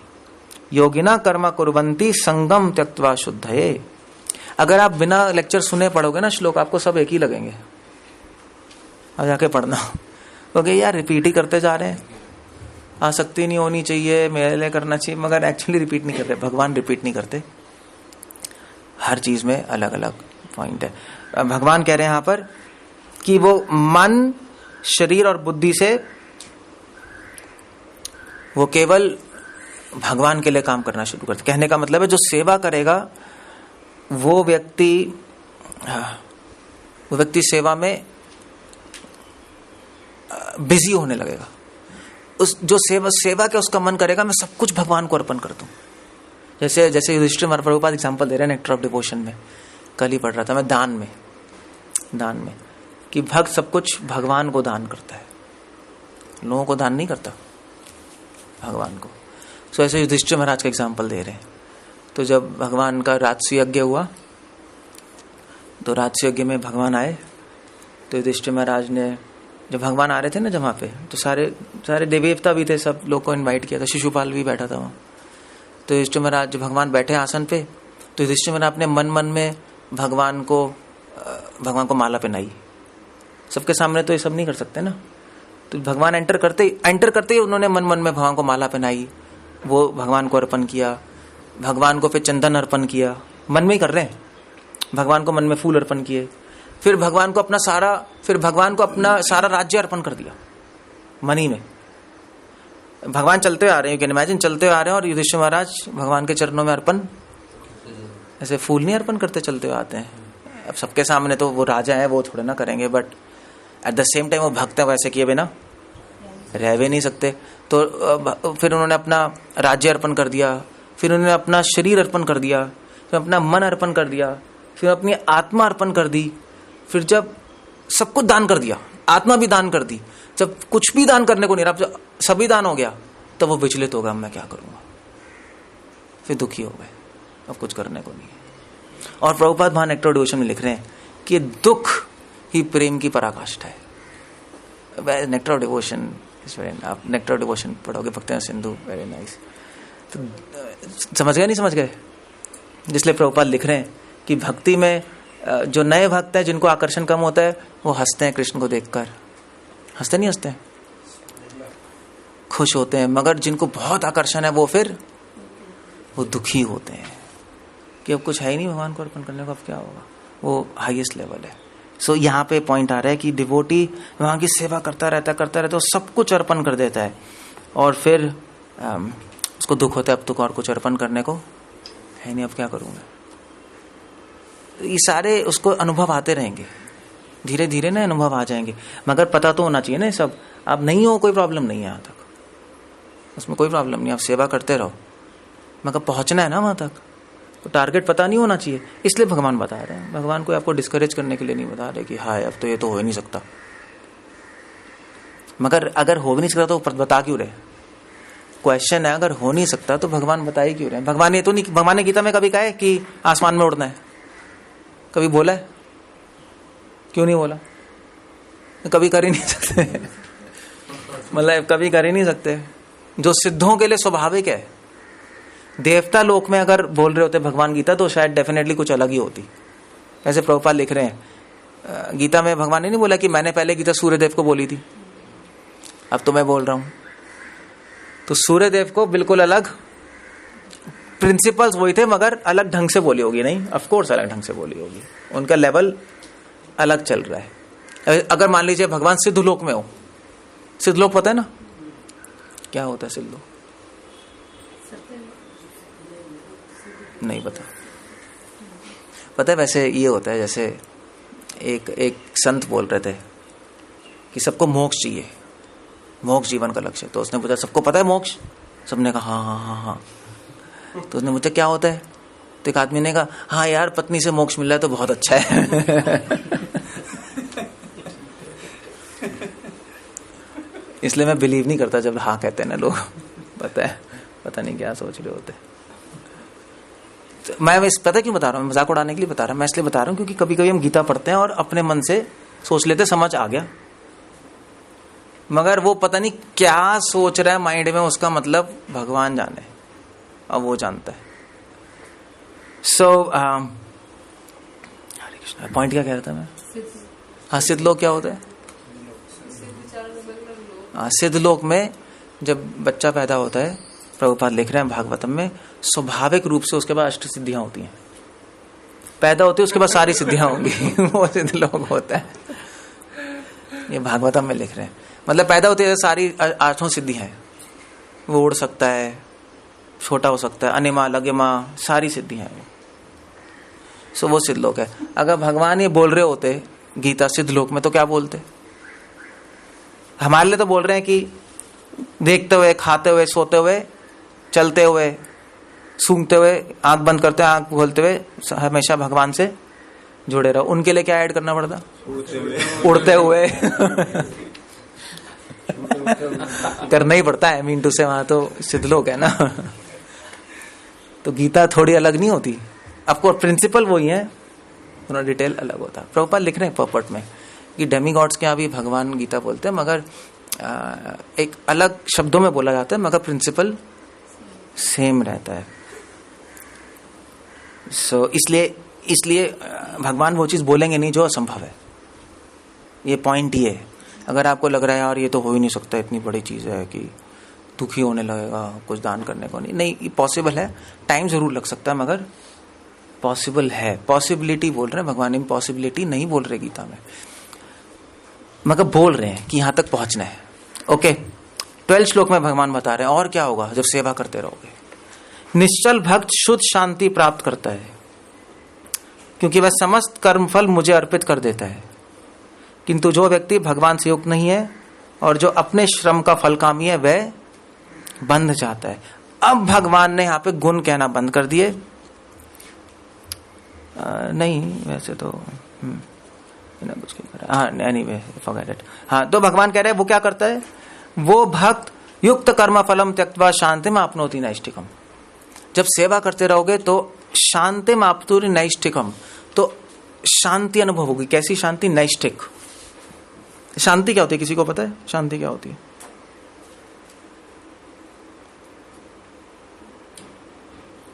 योगिना कर्म कुर्वन्ति संगम त्यक्त्वा शुद्धये। अगर आप बिना लेक्चर सुने पढ़ोगे ना श्लोक, आपको सब एक ही लगेंगे। अब जाके पढ़ना, क्योंकि यार रिपीट ही करते जा रहे हैं। आसक्ति नहीं होनी चाहिए, मेरे लिए करना चाहिए, मगर एक्चुअली रिपीट नहीं करते। भगवान रिपीट नहीं करते, हर चीज में अलग अलग पॉइंट है। भगवान कह रहे हैं यहां पर कि वो मन, शरीर और बुद्धि से वो केवल भगवान के लिए काम करना शुरू करते। कहने का मतलब है जो सेवा करेगा वो व्यक्ति सेवा में बिजी होने लगेगा। उस जो सेवा के उसका मन करेगा मैं सब कुछ भगवान को अर्पण कर दूं। जैसे युधिष्ठिर महाराज प्रभुपाद एग्जांपल दे रहे हैं नेक्टर ऑफ डिवोशन में, कल ही पढ़ रहा था मैं, दान में कि भक्त सब कुछ भगवान को दान करता है, लोगों को दान नहीं करता, भगवान को। सो ऐसे युधिष्ठिर महाराज का एग्जांपल दे रहे हैं। तो जब भगवान का राजसूय यज्ञ हुआ, तो राजसूय यज्ञ में भगवान आए, तो युधिष्ठिर महाराज ने, जब भगवान आ रहे थे ना जहाँ पे, तो सारे देवी देवता भी थे, सब लोग को इनवाइट किया था, शिशुपाल भी बैठा था वहां। तो युधिष्ठिर महाराज जब भगवान बैठे आसन पे, तो युधिष्ठिर महाराज अपने मन मन में भगवान को माला पहनाई। सबके सामने तो ये सब नहीं कर सकते ना, तो भगवान एंटर करते ही उन्होंने मन मन में भगवान को माला पहनाई, वो भगवान को अर्पण किया। भगवान को फिर चंदन अर्पण किया, मन में ही कर रहे हैं, भगवान को मन में फूल अर्पण किए। फिर भगवान को अपना सारा राज्य अर्पण कर दिया मन ही में। भगवान चलते हुए आ रहे हैं, यू कैन इमेजिन, चलते हुए आ रहे हैं और युधिष्ठिर महाराज भगवान के चरणों में अर्पण, ऐसे फूल नहीं अर्पण करते, चलते हुए आते हैं। अब सबके सामने तो वो राजा है, वो थोड़े ना करेंगे, but at the same time वो भक्त है, वैसे किए बिना रह भी नहीं सकते। तो फिर उन्होंने अपना राज्य अर्पण कर दिया, फिर उन्होंने अपना शरीर अर्पण कर दिया, फिर अपना मन अर्पण कर दिया, फिर अपनी आत्मा अर्पण कर दी। फिर जब सब कुछ दान कर दिया, आत्मा भी दान कर दी, जब कुछ भी दान करने को नहीं रहा, जब सभी दान हो गया, तब वो विचलित होगा, मैं क्या करूंगा। फिर दुखी हो गए, अब कुछ करने को नहीं है। और प्रभुपाद वहां नेक्टर डिवोशन में लिख रहे हैं कि दुख ही प्रेम की पराकाष्ठा है। नेक्टर डिवोशन, आप नेक्टर डिवोशन पढ़ोगे, भक्ति सिंधु, वेरी नाइस। तो समझ गए, नहीं समझ गए? जिसलिए प्रभुपाद लिख रहे हैं कि भक्ति में जो नए भक्त हैं, जिनको आकर्षण कम होता है, वो हंसते हैं कृष्ण को देखकर। हंसते नहीं हंसते, खुश होते हैं। मगर जिनको बहुत आकर्षण है, वो दुखी होते हैं कि अब कुछ है ही नहीं भगवान को अर्पण करने को, अब क्या होगा। वो हाईएस्ट लेवल है। सो यहाँ पे पॉइंट आ रहा है कि डिवोटी वहां की सेवा करता रहता है, सब कुछ अर्पण कर देता है, और फिर उसको दुख होता है, अब तो और कुछ अर्पण करने को है नहीं, अब क्या करूंगा। ये सारे उसको अनुभव आते रहेंगे, धीरे धीरे ना अनुभव आ जाएंगे। मगर पता तो होना चाहिए ना सब। आप नहीं हो, कोई प्रॉब्लम नहीं है, यहाँ तक उसमें कोई प्रॉब्लम नहीं, आप सेवा करते रहो, मगर पहुंचना है ना वहां तक, तो टारगेट पता नहीं होना चाहिए। इसलिए भगवान बता रहे हैं, भगवान को आपको डिस्करेज करने के लिए नहीं बता रहे कि हाय अब तो ये तो हो ही नहीं सकता। मगर अगर हो भी नहीं सकता तो बता क्यों रहे? क्वेश्चन है, अगर हो नहीं सकता तो भगवान बताए क्यों रहे? भगवान ये तो नहीं, भगवान ने गीता में कभी कहा है कि आसमान में उड़ना है? कभी बोला है? क्यों नहीं बोला? कभी कर ही नहीं सकते मतलब कभी कर ही नहीं सकते, जो सिद्धों के लिए स्वाभाविक है। देवता लोक में अगर बोल रहे होते भगवान गीता, तो शायद डेफिनेटली कुछ अलग ही होती। ऐसे प्रभुपाद लिख रहे हैं, गीता में भगवान ने नहीं बोला कि मैंने पहले गीता सूर्यदेव को बोली थी, अब तो मैं बोल रहा हूं। तो सूर्यदेव को बिल्कुल अलग प्रिंसिपल्स वही थे, मगर अलग ढंग से बोली होगी। नहीं, ऑफ कोर्स अलग ढंग से बोली होगी, उनका लेवल अलग चल रहा है। अगर मान लीजिए भगवान सिद्धलोक में हो, सिद्धलोक पता है ना क्या होता है? सिद्धलोक नहीं पता है? वैसे ये होता है, जैसे एक संत बोल रहे थे कि सबको मोक्ष चाहिए, मोक्ष जीवन का लक्ष्य। तो उसने पूछा सबको पता है मोक्ष? सबने कहा हाँ हाँ हाँ हाँ। तो उसने पूछा क्या होता है? तो एक आदमी ने कहा हाँ यार, पत्नी से मोक्ष मिल रहा है तो बहुत अच्छा है इसलिए मैं बिलीव नहीं करता जब हाँ कहते हैं ना लोग, पता नहीं क्या सोच रहे होते। तो मैं पता क्यों बता रहा हूँ? मजाक उड़ाने के लिए बता रहा हूँ। मैं इसलिए बता रहा हूँ क्योंकि कभी कभी हम गीता पढ़ते हैं और अपने मन से सोच लेते समझ आ गया, मगर वो पता नहीं क्या सोच रहा है माइंड में, उसका मतलब भगवान जाने, अब वो जानता है। हरे कृष्ण, पॉइंट क्या कह रहा था मैं? हाँ, सिद्धलोक क्या होता है? सिद्धलोक में जब बच्चा पैदा होता है, प्रभुपाद लिख रहे हैं भागवतम में, स्वाभाविक रूप से उसके बाद अष्ट सिद्धियां होती हैं। पैदा होती है उसके बाद सारी सिद्धियां होंगी वो सिद्धलोक होता है, ये भागवतम में लिख रहे हैं। मतलब पैदा होती है सारी 8 सिद्धियां हैं, वो उड़ सकता है, छोटा हो सकता है, अनिमा लगिमा, सारी सिद्धियां हैं। सो वो सिद्धलोक है। अगर भगवान ये बोल रहे होते गीता सिद्धलोक में, तो क्या बोलते? हमारे लिए तो बोल रहे हैं कि देखते हुए, खाते हुए, सोते हुए, चलते हुए, सूंघते हुए, आंख बंद करते हुए, आंख खोलते हुए, हमेशा भगवान से जुड़े रहो। उनके लिए क्या ऐड करना पड़ता? उड़ते हुए करना ही पड़ता है, मीन टू से, वहां तो सिद्धलोक है ना तो गीता थोड़ी अलग नहीं होती, आपको प्रिंसिपल वही है, थोड़ा डिटेल अलग होता है। प्रभुपाद लिख रहे हैं पर्पट में कि डेमी गॉड्स के यहाँ भी भगवान गीता बोलते हैं, मगर एक अलग शब्दों में बोला जाता है, मगर प्रिंसिपल सेम रहता है। सो इसलिए भगवान वो चीज बोलेंगे नहीं जो असंभव है। ये पॉइंट ये है। अगर आपको लग रहा है यार ये तो हो ही नहीं सकता, इतनी बड़ी चीज है कि दुखी होने लगेगा, कुछ दान करने को नहीं, पॉसिबल है, टाइम जरूर लग सकता है मगर पॉसिबल है। पॉसिबिलिटी बोल रहे हैं भगवान, इम्पॉसिबिलिटी नहीं बोल रहे गीता में, मगर बोल रहे हैं कि यहां तक पहुंचना है। ओके, 12 श्लोक में भगवान बता रहे हैं और क्या होगा जब सेवा करते रहोगे। निश्चल भक्त शुद्ध शांति प्राप्त करता है क्योंकि वह समस्त कर्मफल मुझे अर्पित कर देता है, किंतु जो व्यक्ति भगवान से युक्त नहीं है और जो अपने श्रम का फल कामी है वह बंध जाता है। अब भगवान ने यहां पे गुण कहना बंद कर दिए। नहीं वैसे तो कुछ एनीवे फॉरगेट इट। हाँ, तो भगवान कह रहे हैं वो क्या करता है, वो भक्त युक्त कर्म फलम त्यक्त्वा शांति में आपनोति नैष्ठिकम। जब सेवा करते रहोगे तो शांति में आपनोति नैष्ठिकम, तो शांति अनुभव होगी। कैसी शांति? नैष्ठिक। शांति क्या होती है, किसी को पता है शांति क्या होती है?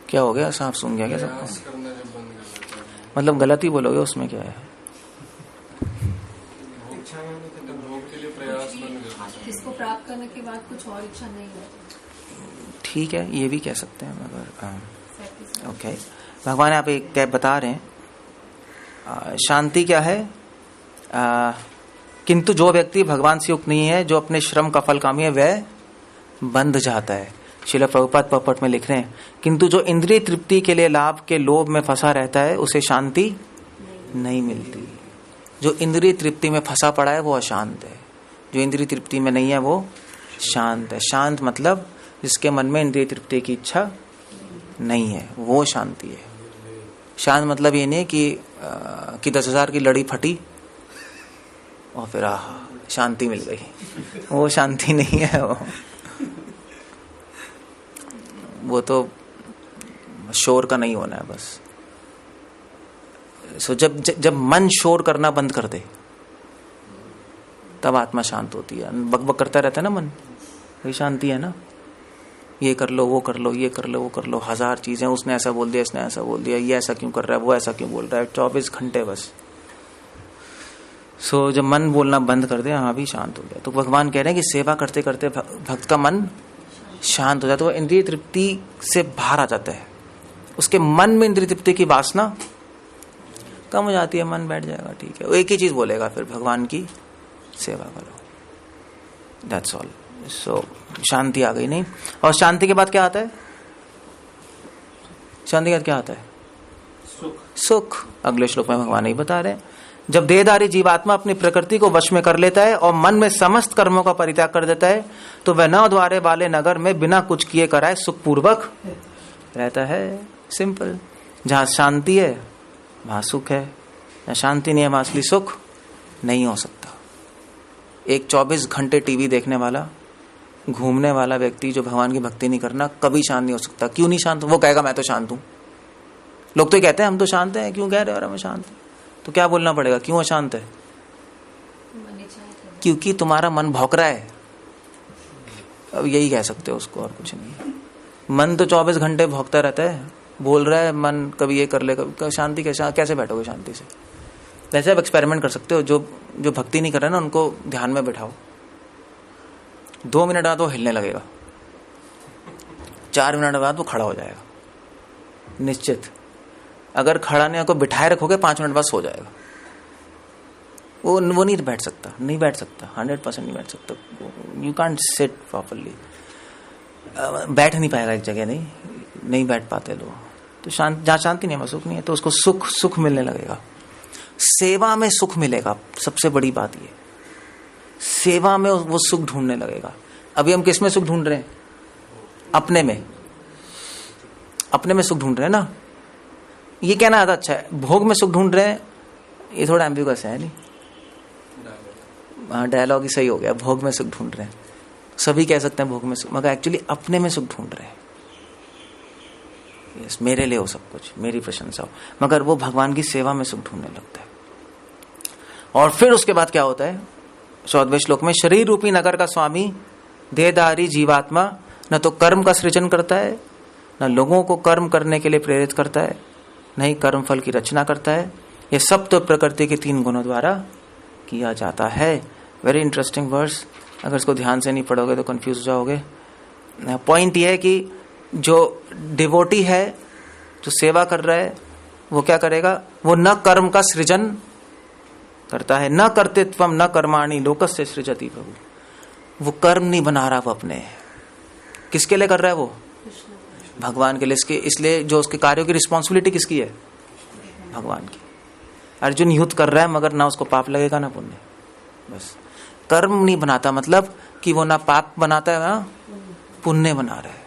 क्या हो गया, सांप सूंघ गया क्या सबको? प्रयास करना जब बंद कर देता है, मतलब गलत ही बोलोगे, उसमें क्या है? भोग के लिए प्रयास बंद कर देता है। इसको प्राप्त करने के बाद कुछ और इच्छा नहीं होती। ठीक है, ये भी कह सकते हैं मगर ओके। भगवान आप एक क्या बता रहे हैं, शांति क्या है, किंतु जो व्यक्ति भगवान से युक्त नहीं है, जो अपने श्रम का फल कामी है, वह बंध जाता है। श्रील प्रभुपाद पपट में लिख रहे हैं, किंतु जो इंद्रिय तृप्ति के लिए लाभ के लोभ में फंसा रहता है उसे शांति नहीं मिलती। जो इंद्रिय तृप्ति में फंसा पड़ा है वो अशांत है, जो इंद्रिय तृप्ति में नहीं है वो शांत है। शांत मतलब जिसके मन में इंद्रिय तृप्ति की इच्छा नहीं है, वो शांति है। शांत मतलब ये नहीं कि 10,000 की लड़ी फटी और फिर शांति मिल गई, वो शांति नहीं है। वो तो शोर का नहीं होना है बस। सो जब मन शोर करना बंद कर दे तब आत्मा शांत होती है। बकबक करता रहता है ना मन, वही शांति है ना। ये कर लो, वो कर लो, ये कर लो, वो कर लो, 1000 चीजें, उसने ऐसा बोल दिया, इसने ऐसा बोल दिया, ये ऐसा क्यों कर रहा है, वो ऐसा क्यों बोल रहा है, 24 घंटे बस। सो जब मन बोलना बंद कर दे, हाँ भी शांत हो गया। तो भगवान कह रहे हैं कि सेवा करते करते भक्त का मन शांत हो जाता है, तो इंद्रिय तृप्ति से बाहर आ जाता है। उसके मन में इंद्रिय तृप्ति की वासना कम हो जाती है, मन बैठ जाएगा। ठीक है, वो एक ही चीज बोलेगा फिर, भगवान की सेवा करो, दैट्स ऑल। सो शांति आ गई नहीं। और शांति के बाद क्या आता है? शांति के बाद क्या आता है? सुख। अगले श्लोक में भगवान ही बता रहे हैं, जब देहधारी जीवात्मा अपनी प्रकृति को वश में कर लेता है और मन में समस्त कर्मों का परित्याग कर देता है, तो वह 9 द्वारे वाले नगर में बिना कुछ किए कराए सुखपूर्वक रहता है। सिंपल। जहां शांति है वहां सुख है, जहां शांति नहीं है वहां असली सुख नहीं हो सकता। एक 24 घंटे टीवी देखने वाला, घूमने वाला व्यक्ति जो भगवान की भक्ति नहीं करना, कभी शांत नहीं हो सकता। क्यों नहीं शांत? वो कहेगा मैं तो शांत हूं। लोग तो कहते हैं हम तो शांत हैं, क्यों कह रहे हो हम शांत? तो क्या बोलना पड़ेगा, क्यों अशांत है? क्योंकि तुम्हारा मन भौंक रहा है। अब यही कह सकते हो उसको, और कुछ नहीं। मन तो 24 घंटे भौंकता रहता है, बोल रहा है मन, कभी ये कर ले, कभी शांति। कैसे बैठोगे शांति से? वैसे आप एक्सपेरिमेंट कर सकते हो, जो भक्ति नहीं कर रहे ना उनको ध्यान में बैठाओ, 2 मिनट बाद वो हिलने लगेगा, 4 मिनट बाद वो खड़ा हो जाएगा निश्चित। अगर खड़ा नहीं, को बिठाए रखोगे 5 मिनट बाद सो जाएगा। वो नहीं बैठ सकता, 100% नहीं बैठ सकता। यू कांट सिट प्रॉपरली, बैठ नहीं पाएगा एक जगह, नहीं बैठ पाते लोग। तो जहां शांति नहीं है, सुख नहीं है, तो उसको सुख मिलने लगेगा। सेवा में सुख मिलेगा, सबसे बड़ी बात ये, सेवा में वो सुख ढूंढने लगेगा। अभी हम किस में सुख ढूंढ रहे हैं? अपने में सुख ढूंढ रहे हैं ना। ये कहना ज्यादा अच्छा है, भोग में सुख ढूंढ रहे हैं, ये थोड़ा एम्बिगस है नहीं। हाँ, डायलॉग ही सही हो गया, भोग में सुख ढूंढ रहे हैं। सभी कह सकते हैं भोग में सुख, मगर एक्चुअली अपने में सुख ढूंढ रहे हैं। यस, मेरे लिए हो सब कुछ, मेरी प्रशंसा हो, मगर वो भगवान की सेवा में सुख ढूंढने लगता है। और फिर उसके बाद क्या होता है? 14वें श्लोक में, शरीर रूपी नगर का स्वामी देहधारी जीवात्मा न तो कर्म का सृजन करता है, न लोगों को कर्म करने के लिए प्रेरित करता है, नहीं कर्म फल की रचना करता है। ये सब तो प्रकृति के 3 गुणों द्वारा किया जाता है। वेरी इंटरेस्टिंग वर्स, अगर इसको ध्यान से नहीं पढ़ोगे तो कंफ्यूज हो जाओगे। पॉइंट ये है कि जो डिवोटी है, जो सेवा कर रहा है, वो क्या करेगा? वो न कर्म का सृजन करता है, न कर्तृत्वम न कर्माणि लोकस्य सृजति प्रभु। वो कर्म नहीं बना रहा, वो अपने किसके लिए कर रहा है? वो भगवान के लिए। इसलिए जो उसके कार्यों की रिस्पॉन्सिबिलिटी किसकी है? भगवान की। अर्जुन युद्ध कर रहा है मगर ना उसको पाप लगेगा ना पुण्य। बस कर्म नहीं बनाता, मतलब कि वो ना पाप बनाता है ना पुण्य बना रहा है,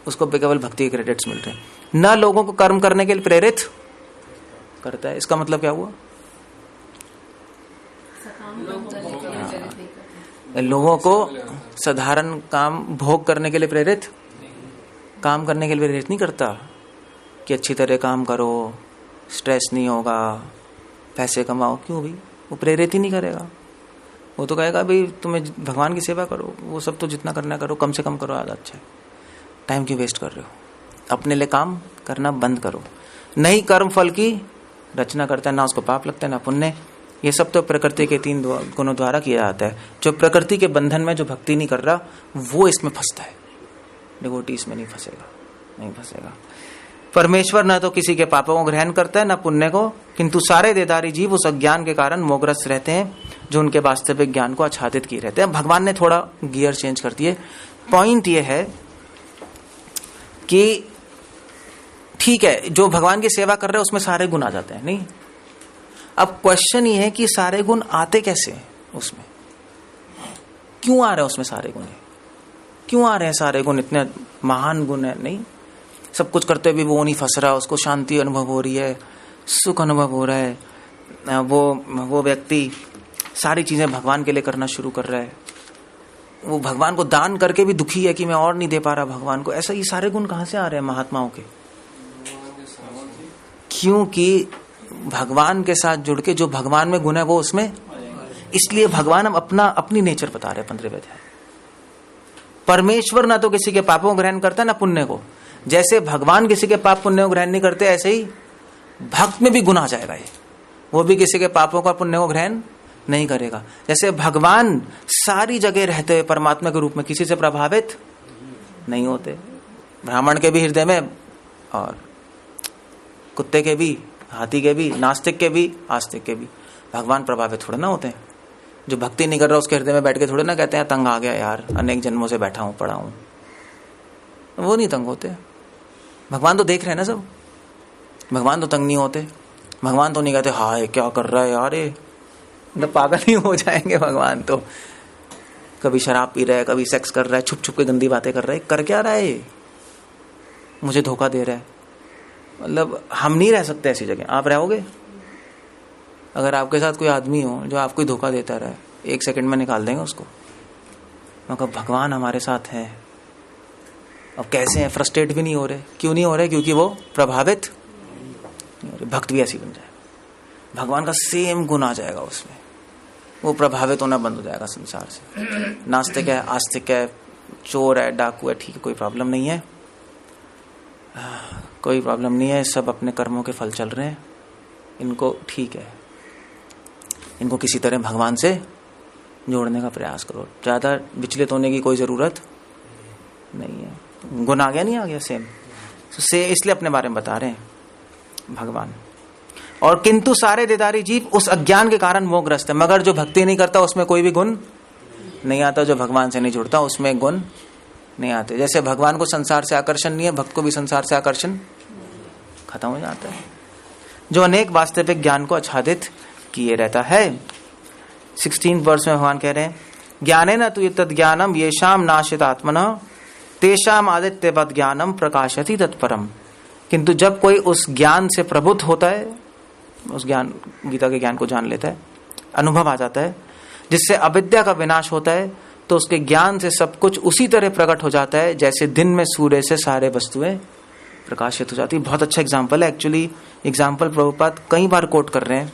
उसको केवल भक्ति के क्रेडिट्स मिल रहे हैं। न लोगों को कर्म करने के लिए प्रेरित करता है। इसका मतलब क्या हुआ? लोगों को साधारण काम भोग करने के लिए प्रेरित, काम करने के लिए प्रेरित नहीं करता कि अच्छी तरह काम करो, स्ट्रेस नहीं होगा, पैसे कमाओ। क्यों भी? वो प्रेरित ही नहीं करेगा। वो तो कहेगा भाई तुम्हें भगवान की सेवा करो, वो सब तो जितना करना करो, कम से कम करो, आधा अच्छा है। टाइम क्यों वेस्ट कर रहे हो? अपने लिए काम करना बंद करो। नहीं कर्म फल की रचना करता है, ना उसको पाप लगता है ना पुण्य। ये सब तो प्रकृति के 3 गुणों द्वारा किया जाता है। जो प्रकृति के बंधन में जो भक्ति नहीं कर रहा वो इसमें फंसता है। डिवोटी इसमें नहीं फंसेगा, नहीं फंसेगा। परमेश्वर न तो किसी के पापों को ग्रहण करता है न पुण्य को, किंतु सारे देदारी जीव उस अज्ञान के कारण मोहग्रस्त रहते हैं जो उनके वास्तविक ज्ञान को आच्छादित किए रहते हैं। भगवान ने थोड़ा गियर चेंज कर दिए। पॉइंट ये है कि ठीक है, जो भगवान की सेवा कर रहे हैं उसमें सारे गुण आ जाते हैं, नहीं? अब क्वेश्चन ये है कि सारे गुण आते कैसे हैं उसमें? क्यों आ रहे हैं उसमें सारे गुण? क्यों आ रहे हैं सारे गुण? इतने महान गुण है, नहीं? सब कुछ करते हुए भी वो नहीं फंस रहा, उसको शांति अनुभव हो रही है, सुख अनुभव हो रहा है। वो व्यक्ति सारी चीजें भगवान के लिए करना शुरू कर रहा है। वो भगवान को दान करके भी दुखी है कि मैं और नहीं दे पा रहा भगवान को। ऐसा ये सारे गुण कहां से आ रहे हैं महात्माओं के? क्योंकि भगवान के साथ जुड़ के जो भगवान में गुण है वो उसमें, इसलिए भगवान हम अपनी नेचर बता रहे हैं 15वें अध्याय। परमेश्वर ना तो किसी के पापों को ग्रहण करता ना पुण्य को। जैसे भगवान किसी के पाप पुण्य को ग्रहण नहीं करते, ऐसे ही भक्त में भी गुण आ जाएगा। ये वो भी किसी के पापों का पुण्य को ग्रहण नहीं करेगा। जैसे भगवान सारी जगह रहते हुए परमात्मा के रूप में किसी से प्रभावित नहीं होते। ब्राह्मण के भी हृदय में, और कुत्ते के भी, हाथी के भी, नास्तिक के भी, आस्तिक के भी भगवान प्रभावित थोड़े ना होते हैं। जो भक्ति नहीं कर रहा उसके हृदय में बैठ के थोड़े ना कहते हैं तंग आ गया यार, अनेक जन्मों से बैठा हूं पड़ा हूं। वो नहीं तंग होते। भगवान तो देख रहे हैं ना सब। भगवान तो तंग नहीं होते। भगवान तो नहीं कहते हाय क्या कर रहा है यार, ये मतलब पागल ही हो जाएंगे। भगवान तो कभी शराब पी रहा है, कभी सेक्स कर रहा है, छुप छुप के गंदी बातें कर रहा है। कर क्या रहा है? मुझे धोखा दे रहा है। मतलब हम नहीं रह सकते ऐसी जगह। आप रहोगे? अगर आपके साथ कोई आदमी हो जो आपको ही धोखा देता रहे, 1 सेकंड में निकाल देंगे उसको। मगर भगवान हमारे साथ है। अब कैसे हैं? फ्रस्ट्रेट भी नहीं हो रहे। क्यों नहीं हो रहे? क्योंकि वो प्रभावित नहीं हो रहे। भक्त भी ऐसी बन जाए, भगवान का सेम गुण आ जाएगा उसमें। वो प्रभावित होना बंद हो जाएगा संसार से। नास्तिक है, आस्तिक है, चोर है, डाकू है, ठीक है, कोई प्रॉब्लम नहीं है, कोई प्रॉब्लम नहीं है। सब अपने कर्मों के फल चल रहे हैं, इनको ठीक है। इनको किसी तरह भगवान से जोड़ने का प्रयास करो। ज्यादा विचलित होने की कोई जरूरत नहीं है। गुण आ गया, नहीं आ गया? सेम से इसलिए अपने बारे में बता रहे हैं भगवान। और किंतु सारे देदारी जीव उस अज्ञान के कारण मोहग्रस्त है। मगर जो भक्ति नहीं करता उसमें कोई भी गुण नहीं आता। जो भगवान से नहीं जुड़ता उसमें गुण नहीं आते। जैसे भगवान को संसार से आकर्षण नहीं है, भक्त को भी संसार से आकर्षण खत्म हो जाता है। जो अनेक वास्तविक ज्ञान को आच्छादित किए रहता है। 16 वर्ष में भगवान कह रहे हैं ज्ञाने न तु तद ज्ञानम येषाम नाशित आत्मना तेषाम आदित्यवत ज्ञानम प्रकाशति तत्परम। किंतु जब कोई उस ज्ञान से प्रबुद्ध होता है, उस ज्ञान, गीता के ज्ञान को जान लेता है, अनुभव आ जाता है, जिससे अविद्या का विनाश होता है, तो उसके ज्ञान से सब कुछ उसी तरह प्रकट हो जाता है जैसे दिन में सूर्य से सारे वस्तुएं प्रकाशित हो जाती है। बहुत अच्छा एग्जाम्पल है। एक्चुअली एग्जाम्पल प्रभुपाद कई बार कोट कर रहे हैं।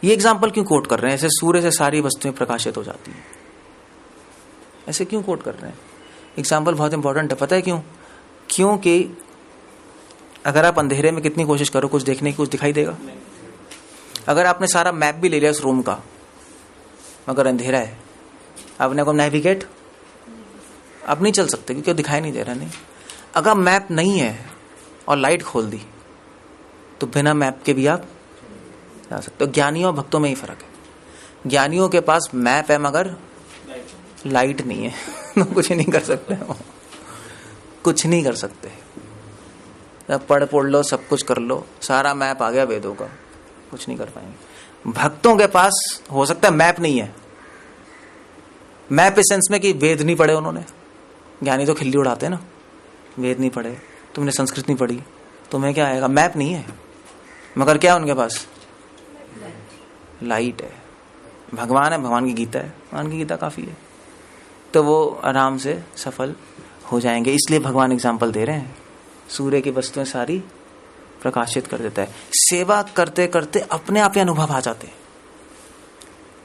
ये एग्जाम्पल क्यों कोट कर रहे हैं? ऐसे सूर्य से सारी वस्तुएं प्रकाशित हो जाती हैं, ऐसे क्यों कोट कर रहे हैं? एग्जाम्पल बहुत इंपॉर्टेंट है। पता है क्यों? क्योंकि अगर आप अंधेरे में कितनी कोशिश करो कुछ देखने की, कुछ दिखाई देगा? अगर आपने सारा मैप भी ले लिया उस रूम का, मगर अंधेरा है, आपने को नेविगेट आप नहीं चल सकते क्योंकि दिखाई नहीं दे रहा। नहीं, अगर मैप नहीं है और लाइट खोल दी तो बिना मैप के भी आप जा सकते हो। ज्ञानियों और भक्तों में ही फर्क है। ज्ञानियों के पास मैप है मगर लाइट नहीं है तो कुछ नहीं कर सकते हो, कुछ नहीं कर सकते। पढ़ लो, सब कुछ कर लो, सारा मैप आ गया वेदों का, कुछ नहीं कर पाएंगे। भक्तों के पास हो सकता है मैप नहीं है, मैप इस सेंस में कि वेद नहीं पढ़े उन्होंने। ज्ञानी तो खिल्ली उड़ाते हैं ना, वेद नहीं पढ़े, तुमने संस्कृत नहीं पढ़ी, तुम्हें क्या आएगा? मैप नहीं है, मगर क्या है उनके पास? लाइट है। भगवान है, भगवान की गीता है, भगवान की गीता काफी है, तो वो आराम से सफल हो जाएंगे। इसलिए भगवान एग्जाम्पल दे रहे हैं, सूर्य की वस्तुएं सारी प्रकाशित कर देता है। सेवा करते करते अपने आप ही अनुभव आ जाते हैं,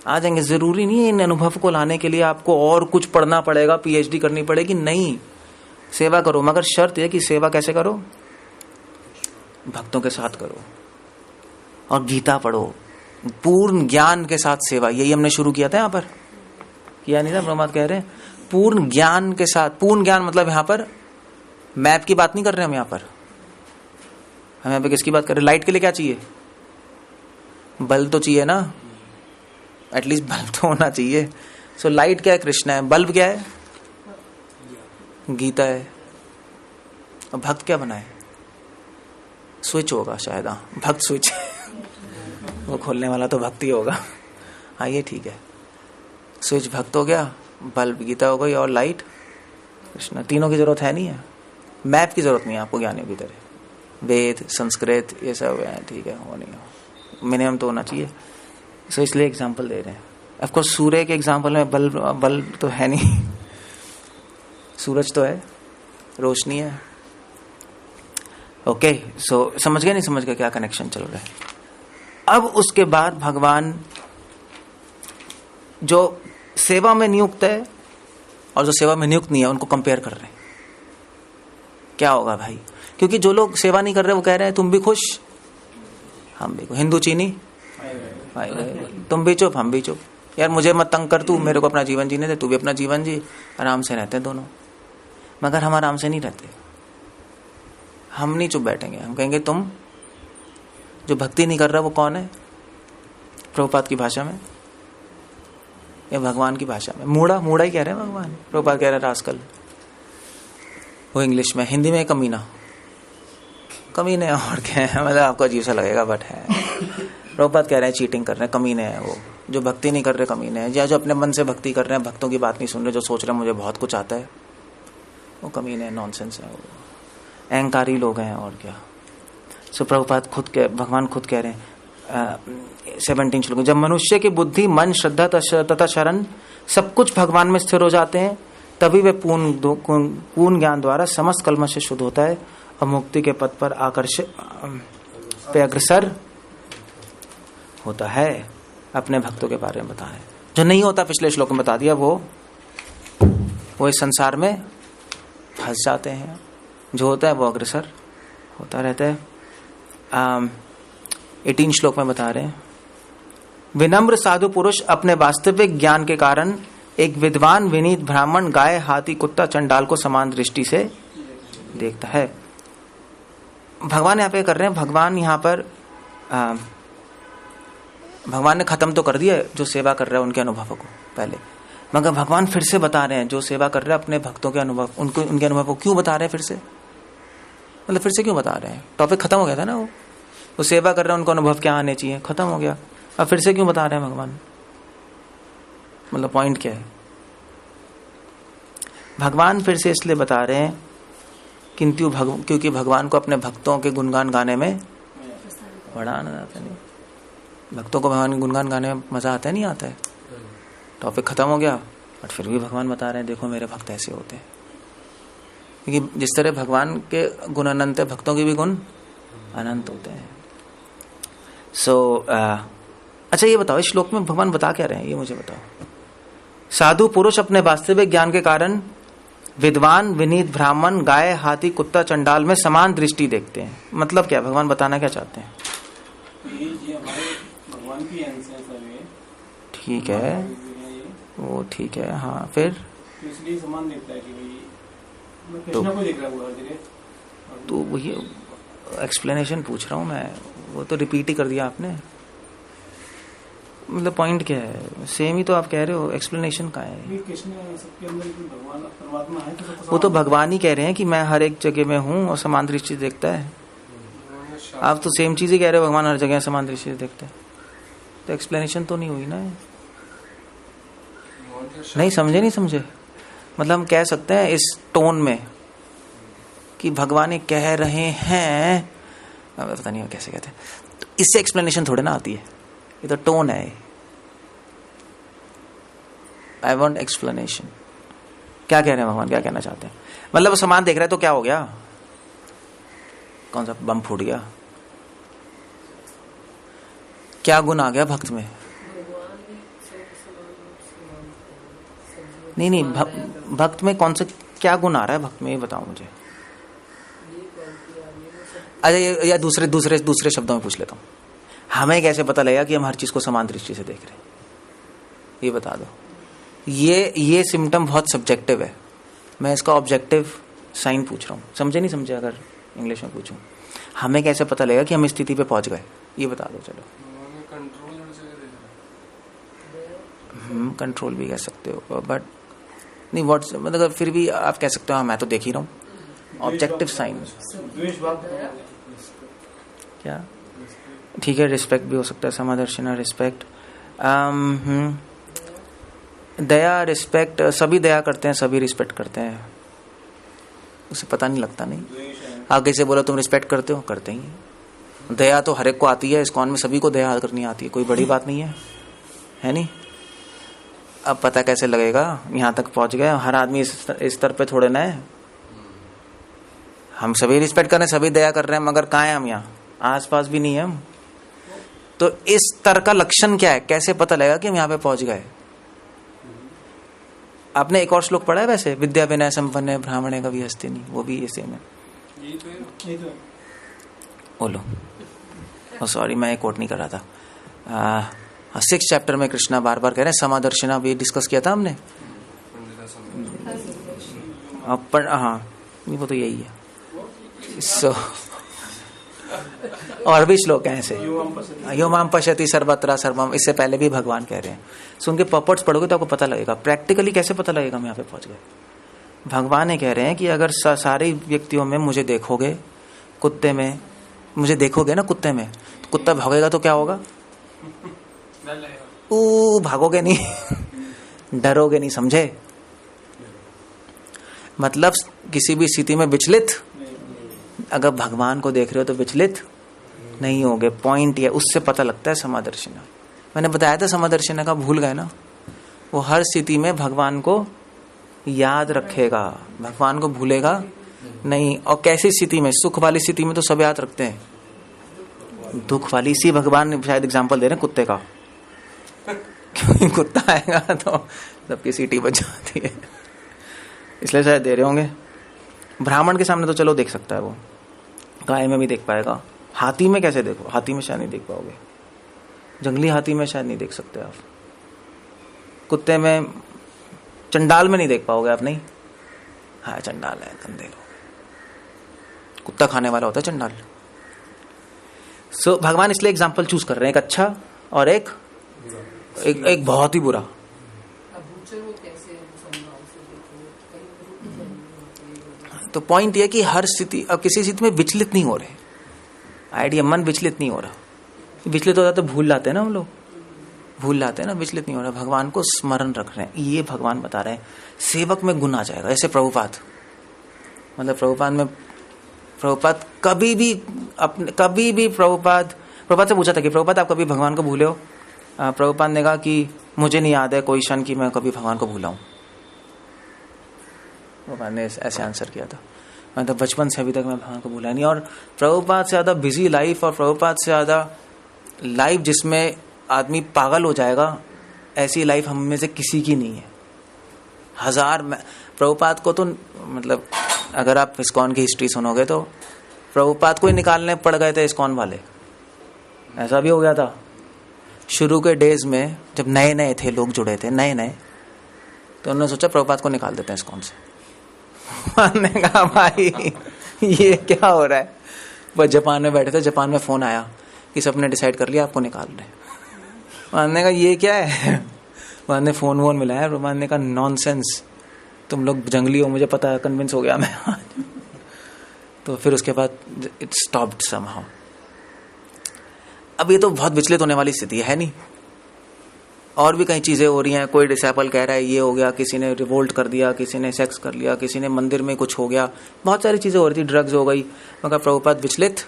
आ जाएंगे। जरूरी नहीं है इन अनुभव को लाने के लिए आपको और कुछ पढ़ना पड़ेगा, पीएचडी करनी पड़ेगी, नहीं। सेवा करो, मगर शर्त यह कि सेवा कैसे करो? भक्तों के साथ करो और गीता पढ़ो, पूर्ण ज्ञान के साथ सेवा। यही हमने शुरू किया था यहाँ पर, किया नहीं था? प्रमाद कह रहे हैं पूर्ण ज्ञान के साथ। पूर्ण ज्ञान मतलब यहाँ पर मैप की बात नहीं कर रहे हम यहाँ पर यहाँ पे किसकी बात कर रहे हैं? लाइट के लिए क्या चाहिए? बल्ब तो चाहिए ना, एटलीस्ट बल्ब तो होना चाहिए। सो लाइट क्या है? कृष्ण है। बल्ब क्या है? गीता है। और भक्त क्या बनाए? स्विच होगा शायद, हाँ, भक्त स्विच वो खोलने वाला तो भक्ति होगा। हाँ, ये ठीक है। स्विच भक्त हो गया, बल्ब गीता हो गई, और लाइट कृष्ण। तीनों की जरूरत है नहीं है, मैप की जरूरत नहीं है आपको ज्ञानियों की तरह। वेद, संस्कृत, ये सब है, ठीक है, हो नहीं हो, मिनिमम तो होना चाहिए। सो इसलिए एग्जाम्पल दे रहे हैं। ऑफकोर्स सूर्य के एग्जाम्पल में बल्ब तो है नहीं, सूरज तो है, रोशनी है। ओके, सो समझ गए नहीं समझ गए क्या कनेक्शन चल रहा है? अब उसके बाद भगवान जो सेवा में नियुक्त है और जो सेवा में नियुक्त नहीं है उनको कंपेयर कर रहे हैं। क्या होगा भाई? क्योंकि जो लोग सेवा नहीं कर रहे वो कह रहे हैं तुम भी खुश हम भी खुश, हिंदू चीनी भाई, तुम भी चुप हम भी चुप, यार मुझे मत तंग कर, तू मेरे को अपना जीवन जीने दे, तू भी अपना जीवन जी, आराम से रहते हैं दोनों। मगर हम आराम से नहीं रहते, हम नहीं चुप बैठेंगे। हम कहेंगे तुम जो भक्ति नहीं कर रहा वो कौन है? प्रभुपाद की भाषा में या भगवान की भाषा में मूढ़ा, मूढ़ा ही कह रहे हैं भगवान। प्रभुपाद कह रहे हैं रास्कल, वो इंग्लिश में, हिंदी में कमीना, कमीने और क्या है, मतलब आपको अजीब सा लगेगा बट है। प्रभुपाद कह रहे हैं चीटिंग कर रहे हैं, कमीने हैं वो, जो भक्ति नहीं कर रहे कमीने हैं, या जो अपने मन से भक्ति कर रहे हैं, भक्तों की बात नहीं सुन रहे, जो सोच रहे हैं मुझे बहुत कुछ आता है, वो कमीने हैं, नॉनसेंस है, वो अहंकारी लोग हैं और क्या। सो प्रभुपाद खुद भगवान खुद कह रहे हैं 17 श्लोक, जब मनुष्य की बुद्धि, मन, श्रद्धा तथा शरण सब कुछ भगवान में स्थिर हो जाते हैं तभी वे पूर्ण ज्ञान द्वारा समस्त कलमश से शुद्ध होता है और मुक्ति के पथ पर पे अग्रसर होता है। अपने भक्तों के बारे में बताएं। जो नहीं होता पिछले श्लोक में बता दिया, वो इस संसार में फंस जाते हैं। जो होता है वो अग्रसर होता रहता है। 18 श्लोक में बता रहे हैं, विनम्र साधु पुरुष अपने वास्तविक ज्ञान के कारण एक विद्वान विनीत ब्राह्मण गाय, हाथी, कुत्ता, चंडाल को समान दृष्टि से देखता है। भगवान यहाँ पे कर रहे हैं, भगवान यहाँ पर भगवान ने खत्म तो कर दिया जो सेवा कर रहे हैं उनके अनुभवों को पहले, मगर भगवान फिर से बता रहे हैं जो सेवा कर रहे हैं अपने भक्तों के अनुभव, उनको उनके अनुभव को क्यों बता रहे हैं फिर से? मतलब फिर से क्यों बता रहे हैं? टॉपिक खत्म हो गया था ना, वो सेवा कर रहे हैं उनको अनुभव क्या आने चाहिए, खत्म हो गया। अब फिर से क्यों बता रहे हैं भगवान? मतलब पॉइंट क्या है? भगवान फिर से इसलिए बता रहे हैं क्योंकि भगवान को अपने भक्तों के गुणगान गाने में बड़ा आनंद आता नहीं। भक्तों को भगवान के गुणगान गाने में मजा आता है, नहीं आता है? टॉपिक खत्म हो गया बट फिर भी भगवान बता रहे हैं देखो मेरे भक्त ऐसे होते हैं, क्योंकि जिस तरह भगवान के गुण अनंत है, भक्तों के भी गुण अनंत होते हैं। अच्छा ये बताओ, इस श्लोक में भगवान बता क्या रहे हैं, ये मुझे बताओ। साधु पुरुष अपने वास्तविक ज्ञान के कारण विद्वान, विनीत, ब्राह्मण, गाय, हाथी, कुत्ता, चंडाल में समान दृष्टि देखते हैं। मतलब क्या, भगवान बताना क्या चाहते हैं? ये हमारे भगवान की अंश है सब ये। ठीक है, वो ठीक है, हाँ, फिर तो इसलिए समान देखता है कि भाई मैं कृष्णा को देख रहा हूँ हर जगह। तो वही एक्सप्लेनेशन पूछ रहा हूँ मैं, वो तो रिपीट ही कर दिया आपने। मतलब पॉइंट क्या है? सेम ही तो आप कह रहे हो, एक्सप्लेनेशन कहाँ है? ये कृष्ण सबके अंदर एक भगवान परमात्मा है, तो सबको वो तो समान भगवान ही कह रहे हैं कि मैं हर एक जगह में हूँ और समान दृष्टि से देखता है। आप तो सेम चीज ही कह रहे हो, भगवान हर जगह समान दृष्टि से देखता है। तो एक्सप्लेनेशन तो नहीं हुई ना। नहीं समझे, नहीं समझे। मतलब हम कह सकते हैं इस टोन में कि भगवान ये कह रहे हैं, पता नहीं कैसे कहते हैं, तो इससे एक्सप्लेनेशन थोड़े ना आती है, ये तो टोन है। I want explanation. क्या कह रहे हैं भगवान, क्या कहना चाहते हैं? मतलब वो समान देख रहे हैं तो क्या हो गया? कौन सा बम फूट गया? क्या गुण आ गया भक्त में? नहीं, भक्त में कौन सा क्या गुण आ रहा है भक्त में, ये बताओ मुझे। अच्छा, या दूसरे शब्दों में पूछ लेता हूँ, हमें कैसे पता लगेगा कि हम हर चीज को समान दृष्टि से देख रहे हैं? ये बता दो। ये सिम्टम बहुत सब्जेक्टिव है, मैं इसका ऑब्जेक्टिव साइन पूछ रहा हूँ। समझे नहीं समझे? अगर इंग्लिश में पूछूं, हमें कैसे पता लगेगा कि हम इस स्थिति पे पहुंच गए? ये बता दो। चलो, कंट्रोल भी कह सकते हो, बट नहीं, व्हाट्स मतलब फिर भी आप कह सकते हो हाँ मैं तो देख ही रहा हूँ। ऑब्जेक्टिव साइन क्या? ठीक है, रिस्पेक्ट भी हो सकता है, समादर्शना, रिस्पेक्ट, दया, रिस्पेक्ट। सभी दया करते हैं, सभी रिस्पेक्ट करते हैं, उसे पता नहीं लगता। नहीं, आगे से बोला तुम रिस्पेक्ट करते हो, करते ही हैं। दया तो हर एक को आती है, इस्कॉन में सभी को दया करनी आती है, कोई बड़ी बात नहीं है नहीं? अब पता कैसे लगेगा? यहाँ तक पहुंच गए, हर आदमी इस स्तर पे थोड़े ना है। हम सभी रिस्पेक्ट कर रहे हैं, सभी दया कर रहे हैं, मगर कहाँ है हम? यहाँ आसपास भी नहीं है हम। तो इस स्तर का लक्षण क्या है? कैसे पता लगेगा कि हम यहाँ पे पहुंच गए? आपने एक और श्लोक पढ़ा है वैसे, विद्या विनय संपन्न ब्राह्मणे कभी हस्ती नहीं, वो भी ये सेम है। बोलो, सॉरी मैं कोट नहीं कर रहा था। 6 चैप्टर में कृष्णा बार बार कह रहे हैं समादर्शना, भी डिस्कस किया था हमने। हाँ, वो तो यही है। और भी श्लोक हैं ऐसे, यो माम पश्यति सर्वत्र सर्वम, इससे पहले भी भगवान कह रहे हैं। सो उनके पॉपर्ट्स पढ़ोगे तो आपको पता लगेगा। प्रैक्टिकली कैसे पता लगेगा हम यहाँ पे पहुंच गए? भगवान ये कह रहे हैं कि अगर सारे व्यक्तियों में मुझे देखोगे, कुत्ते में मुझे देखोगे ना, कुत्ते में, तो कुत्ता भागेगा तो क्या होगा? भागोगे नहीं, डरोगे नहीं, समझे? मतलब किसी भी स्थिति में विचलित, अगर भगवान को देख रहे हो तो विचलित नहीं होगे। पॉइंट ये, उससे पता लगता है समादर्शना। मैंने बताया था समादर्शना का, भूल गए ना? वो हर स्थिति में भगवान को याद रखेगा, भगवान को भूलेगा नहीं। और कैसी स्थिति में? सुख वाली स्थिति में तो सब याद रखते हैं, दुख वाली, इसी भगवान ने शायद एग्जाम्पल दे रहे हैं कुत्ते का, क्योंकि कुत्ता आएगा तो सबकी सीटी बच जाती है, इसलिए शायद दे रहे होंगे। ब्राह्मण के सामने तो चलो देख सकता है वो, गाय में भी देख पाएगा, हाथी में कैसे देखो? हाथी में शायद नहीं देख पाओगे, जंगली हाथी में शायद नहीं देख सकते आप, कुत्ते में, चंडाल में नहीं देख पाओगे आप। नहीं, हाँ चंडाल है, कंधे कुत्ता खाने वाला होता है चंडाल। सो भगवान इसलिए एग्जाम्पल चूज कर रहे हैं, एक अच्छा और एक बहुत ही बुरा। तो पॉइंट ये कि हर स्थिति, अब किसी स्थिति में विचलित नहीं हो रहे, आइडिया, मन विचलित नहीं हो रहा। विचलित हो जाता तो भूल जाते हैं ना हम लोग, भूल जाते हैं ना, विचलित नहीं हो रहा, भगवान को स्मरण रख रहे हैं। ये भगवान बता रहे हैं, सेवक में गुण आ जाएगा। ऐसे प्रभुपाद, मतलब प्रभुपाद कभी भी प्रभुपाद से पूछा था कि प्रभुपाद आप कभी भगवान को भूले हो? प्रभुपाद ने कहा कि मुझे नहीं याद है कोई क्षण कि मैं कभी भगवान को भूला हूं। प्रभुपाद ने ऐसे आंसर किया था, मतलब बचपन से अभी तक मैं भगवान को भूला नहीं। और प्रभुपाद से ज्यादा बिजी लाइफ और प्रभुपाद से ज्यादा लाइफ जिसमें आदमी पागल हो जाएगा, ऐसी लाइफ हम में से किसी की नहीं है। प्रभुपाद को तो मतलब अगर आप इस्कॉन की हिस्ट्री सुनोगे तो प्रभुपाद को ही निकालने पड़ गए थे इस्कॉन वाले, ऐसा भी हो गया था शुरू के डेज में जब नए नए थे लोग जुड़े थे नए नए, तो उन्होंने सोचा प्रभुपाद को निकाल देते हैं इस्कॉन से। मैंने कहा भाई ये क्या हो रहा है। बस जापान में बैठे थे, जापान में फोन आया कि सबने डिसाइड कर लिया आपको निकाल रहे। मैंने कहा ये क्या है। मैंने फोन वोन मिलाया, मैंने कहा नॉनसेंस, तुम लोग जंगली हो मुझे पता है, कन्विंस हो गया मैं। तो फिर उसके बाद इट स्टॉप्ड समहाउ। अब ये तो बहुत विचलित होने वाली स्थिति है नहीं, और भी कई चीजें हो रही हैं। कोई डिसाइपल कह रहा है ये हो गया, किसी ने रिवोल्ट कर दिया, किसी ने सेक्स कर लिया, किसी ने मंदिर में कुछ हो गया, बहुत सारी चीजें हो रही थी, ड्रग्स हो गई, मगर प्रभुपाद विचलित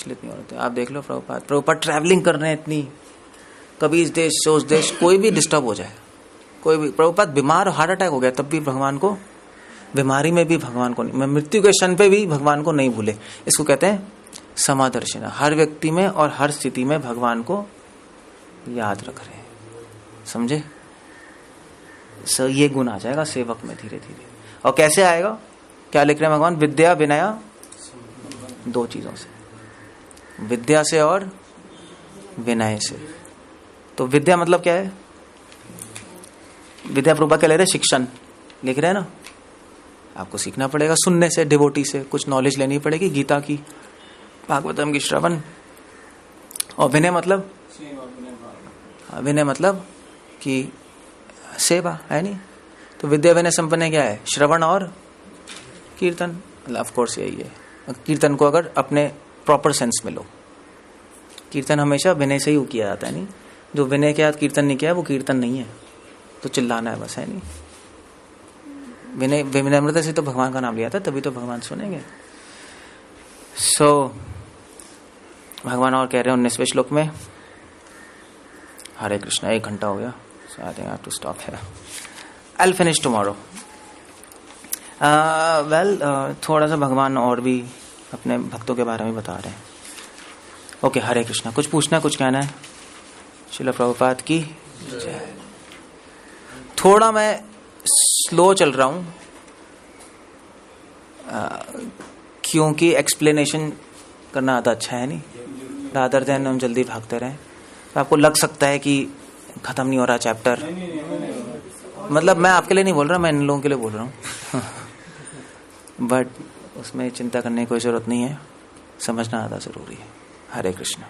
नहीं हो रहे थे। आप देख लो प्रभुपाद ट्रैवलिंग कर रहे हैं इतनी, कभी इस देश से उस देश, कोई भी डिस्टर्ब हो जाए, कोई भी। प्रभुपाद बीमार, हार्ट अटैक हो गया तब भी भगवान को, बीमारी में भी भगवान को नहीं, मैं मृत्यु के क्षण पे भी भगवान को नहीं भूले। इसको कहते हैं समादर्शिना। हर व्यक्ति में और हर स्थिति में भगवान को याद रख रहे हैं, समझे। सो ये गुण आ जाएगा सेवक में धीरे धीरे। और कैसे आएगा, क्या लिख रहे हैं भगवान, विद्या विनया, दो चीजों से, विद्या से और विनय से। तो विद्या मतलब क्या है, विद्या प्रभुपाद क्या ले रहे, शिक्षण लिख रहे हैं ना, आपको सीखना पड़ेगा सुनने से, डिवोटी से कुछ नॉलेज लेनी पड़ेगी, गीता की, भागवतम की श्रवण। और विनय मतलब, विनय मतलब कि सेवा है नहीं। तो विद्या विनय संपन्न क्या है, श्रवण और कीर्तन। ऑफ कोर्स यही है। कीर्तन को अगर अपने प्रॉपर सेंस में लो, कीर्तन हमेशा विनय से ही किया जाता है, नहीं जो विनय के साथ कीर्तन नहीं किया है वो कीर्तन नहीं है, तो चिल्लाना है बस, है नहीं। विनय विनम्रता से तो भगवान का नाम लिया था, तभी तो भगवान सुनेंगे। सो भगवान और कह रहे हैं 19वें श्लोक में, हरे कृष्णा, 1 घंटा हो गया, so I think I have to stop here. I'll finish tomorrow. थोड़ा सा भगवान और भी अपने भक्तों के बारे में बता रहे हैं। ओके, हरे कृष्णा। कुछ पूछना, कुछ कहना है? श्रील प्रभुपाद की जय। थोड़ा मैं स्लो चल रहा हूं क्योंकि एक्सप्लेनेशन करना ज़्यादा अच्छा है नहीं, रादर देन हम जल्दी भागते रहें। तो आपको लग सकता है कि खत्म नहीं हो रहा चैप्टर, मतलब मैं आपके लिए नहीं बोल रहा, मैं इन लोगों के लिए बोल रहा हूँ। बट उसमें चिंता करने की कोई जरूरत नहीं है, समझना ज़्यादा जरूरी है। हरे कृष्णा।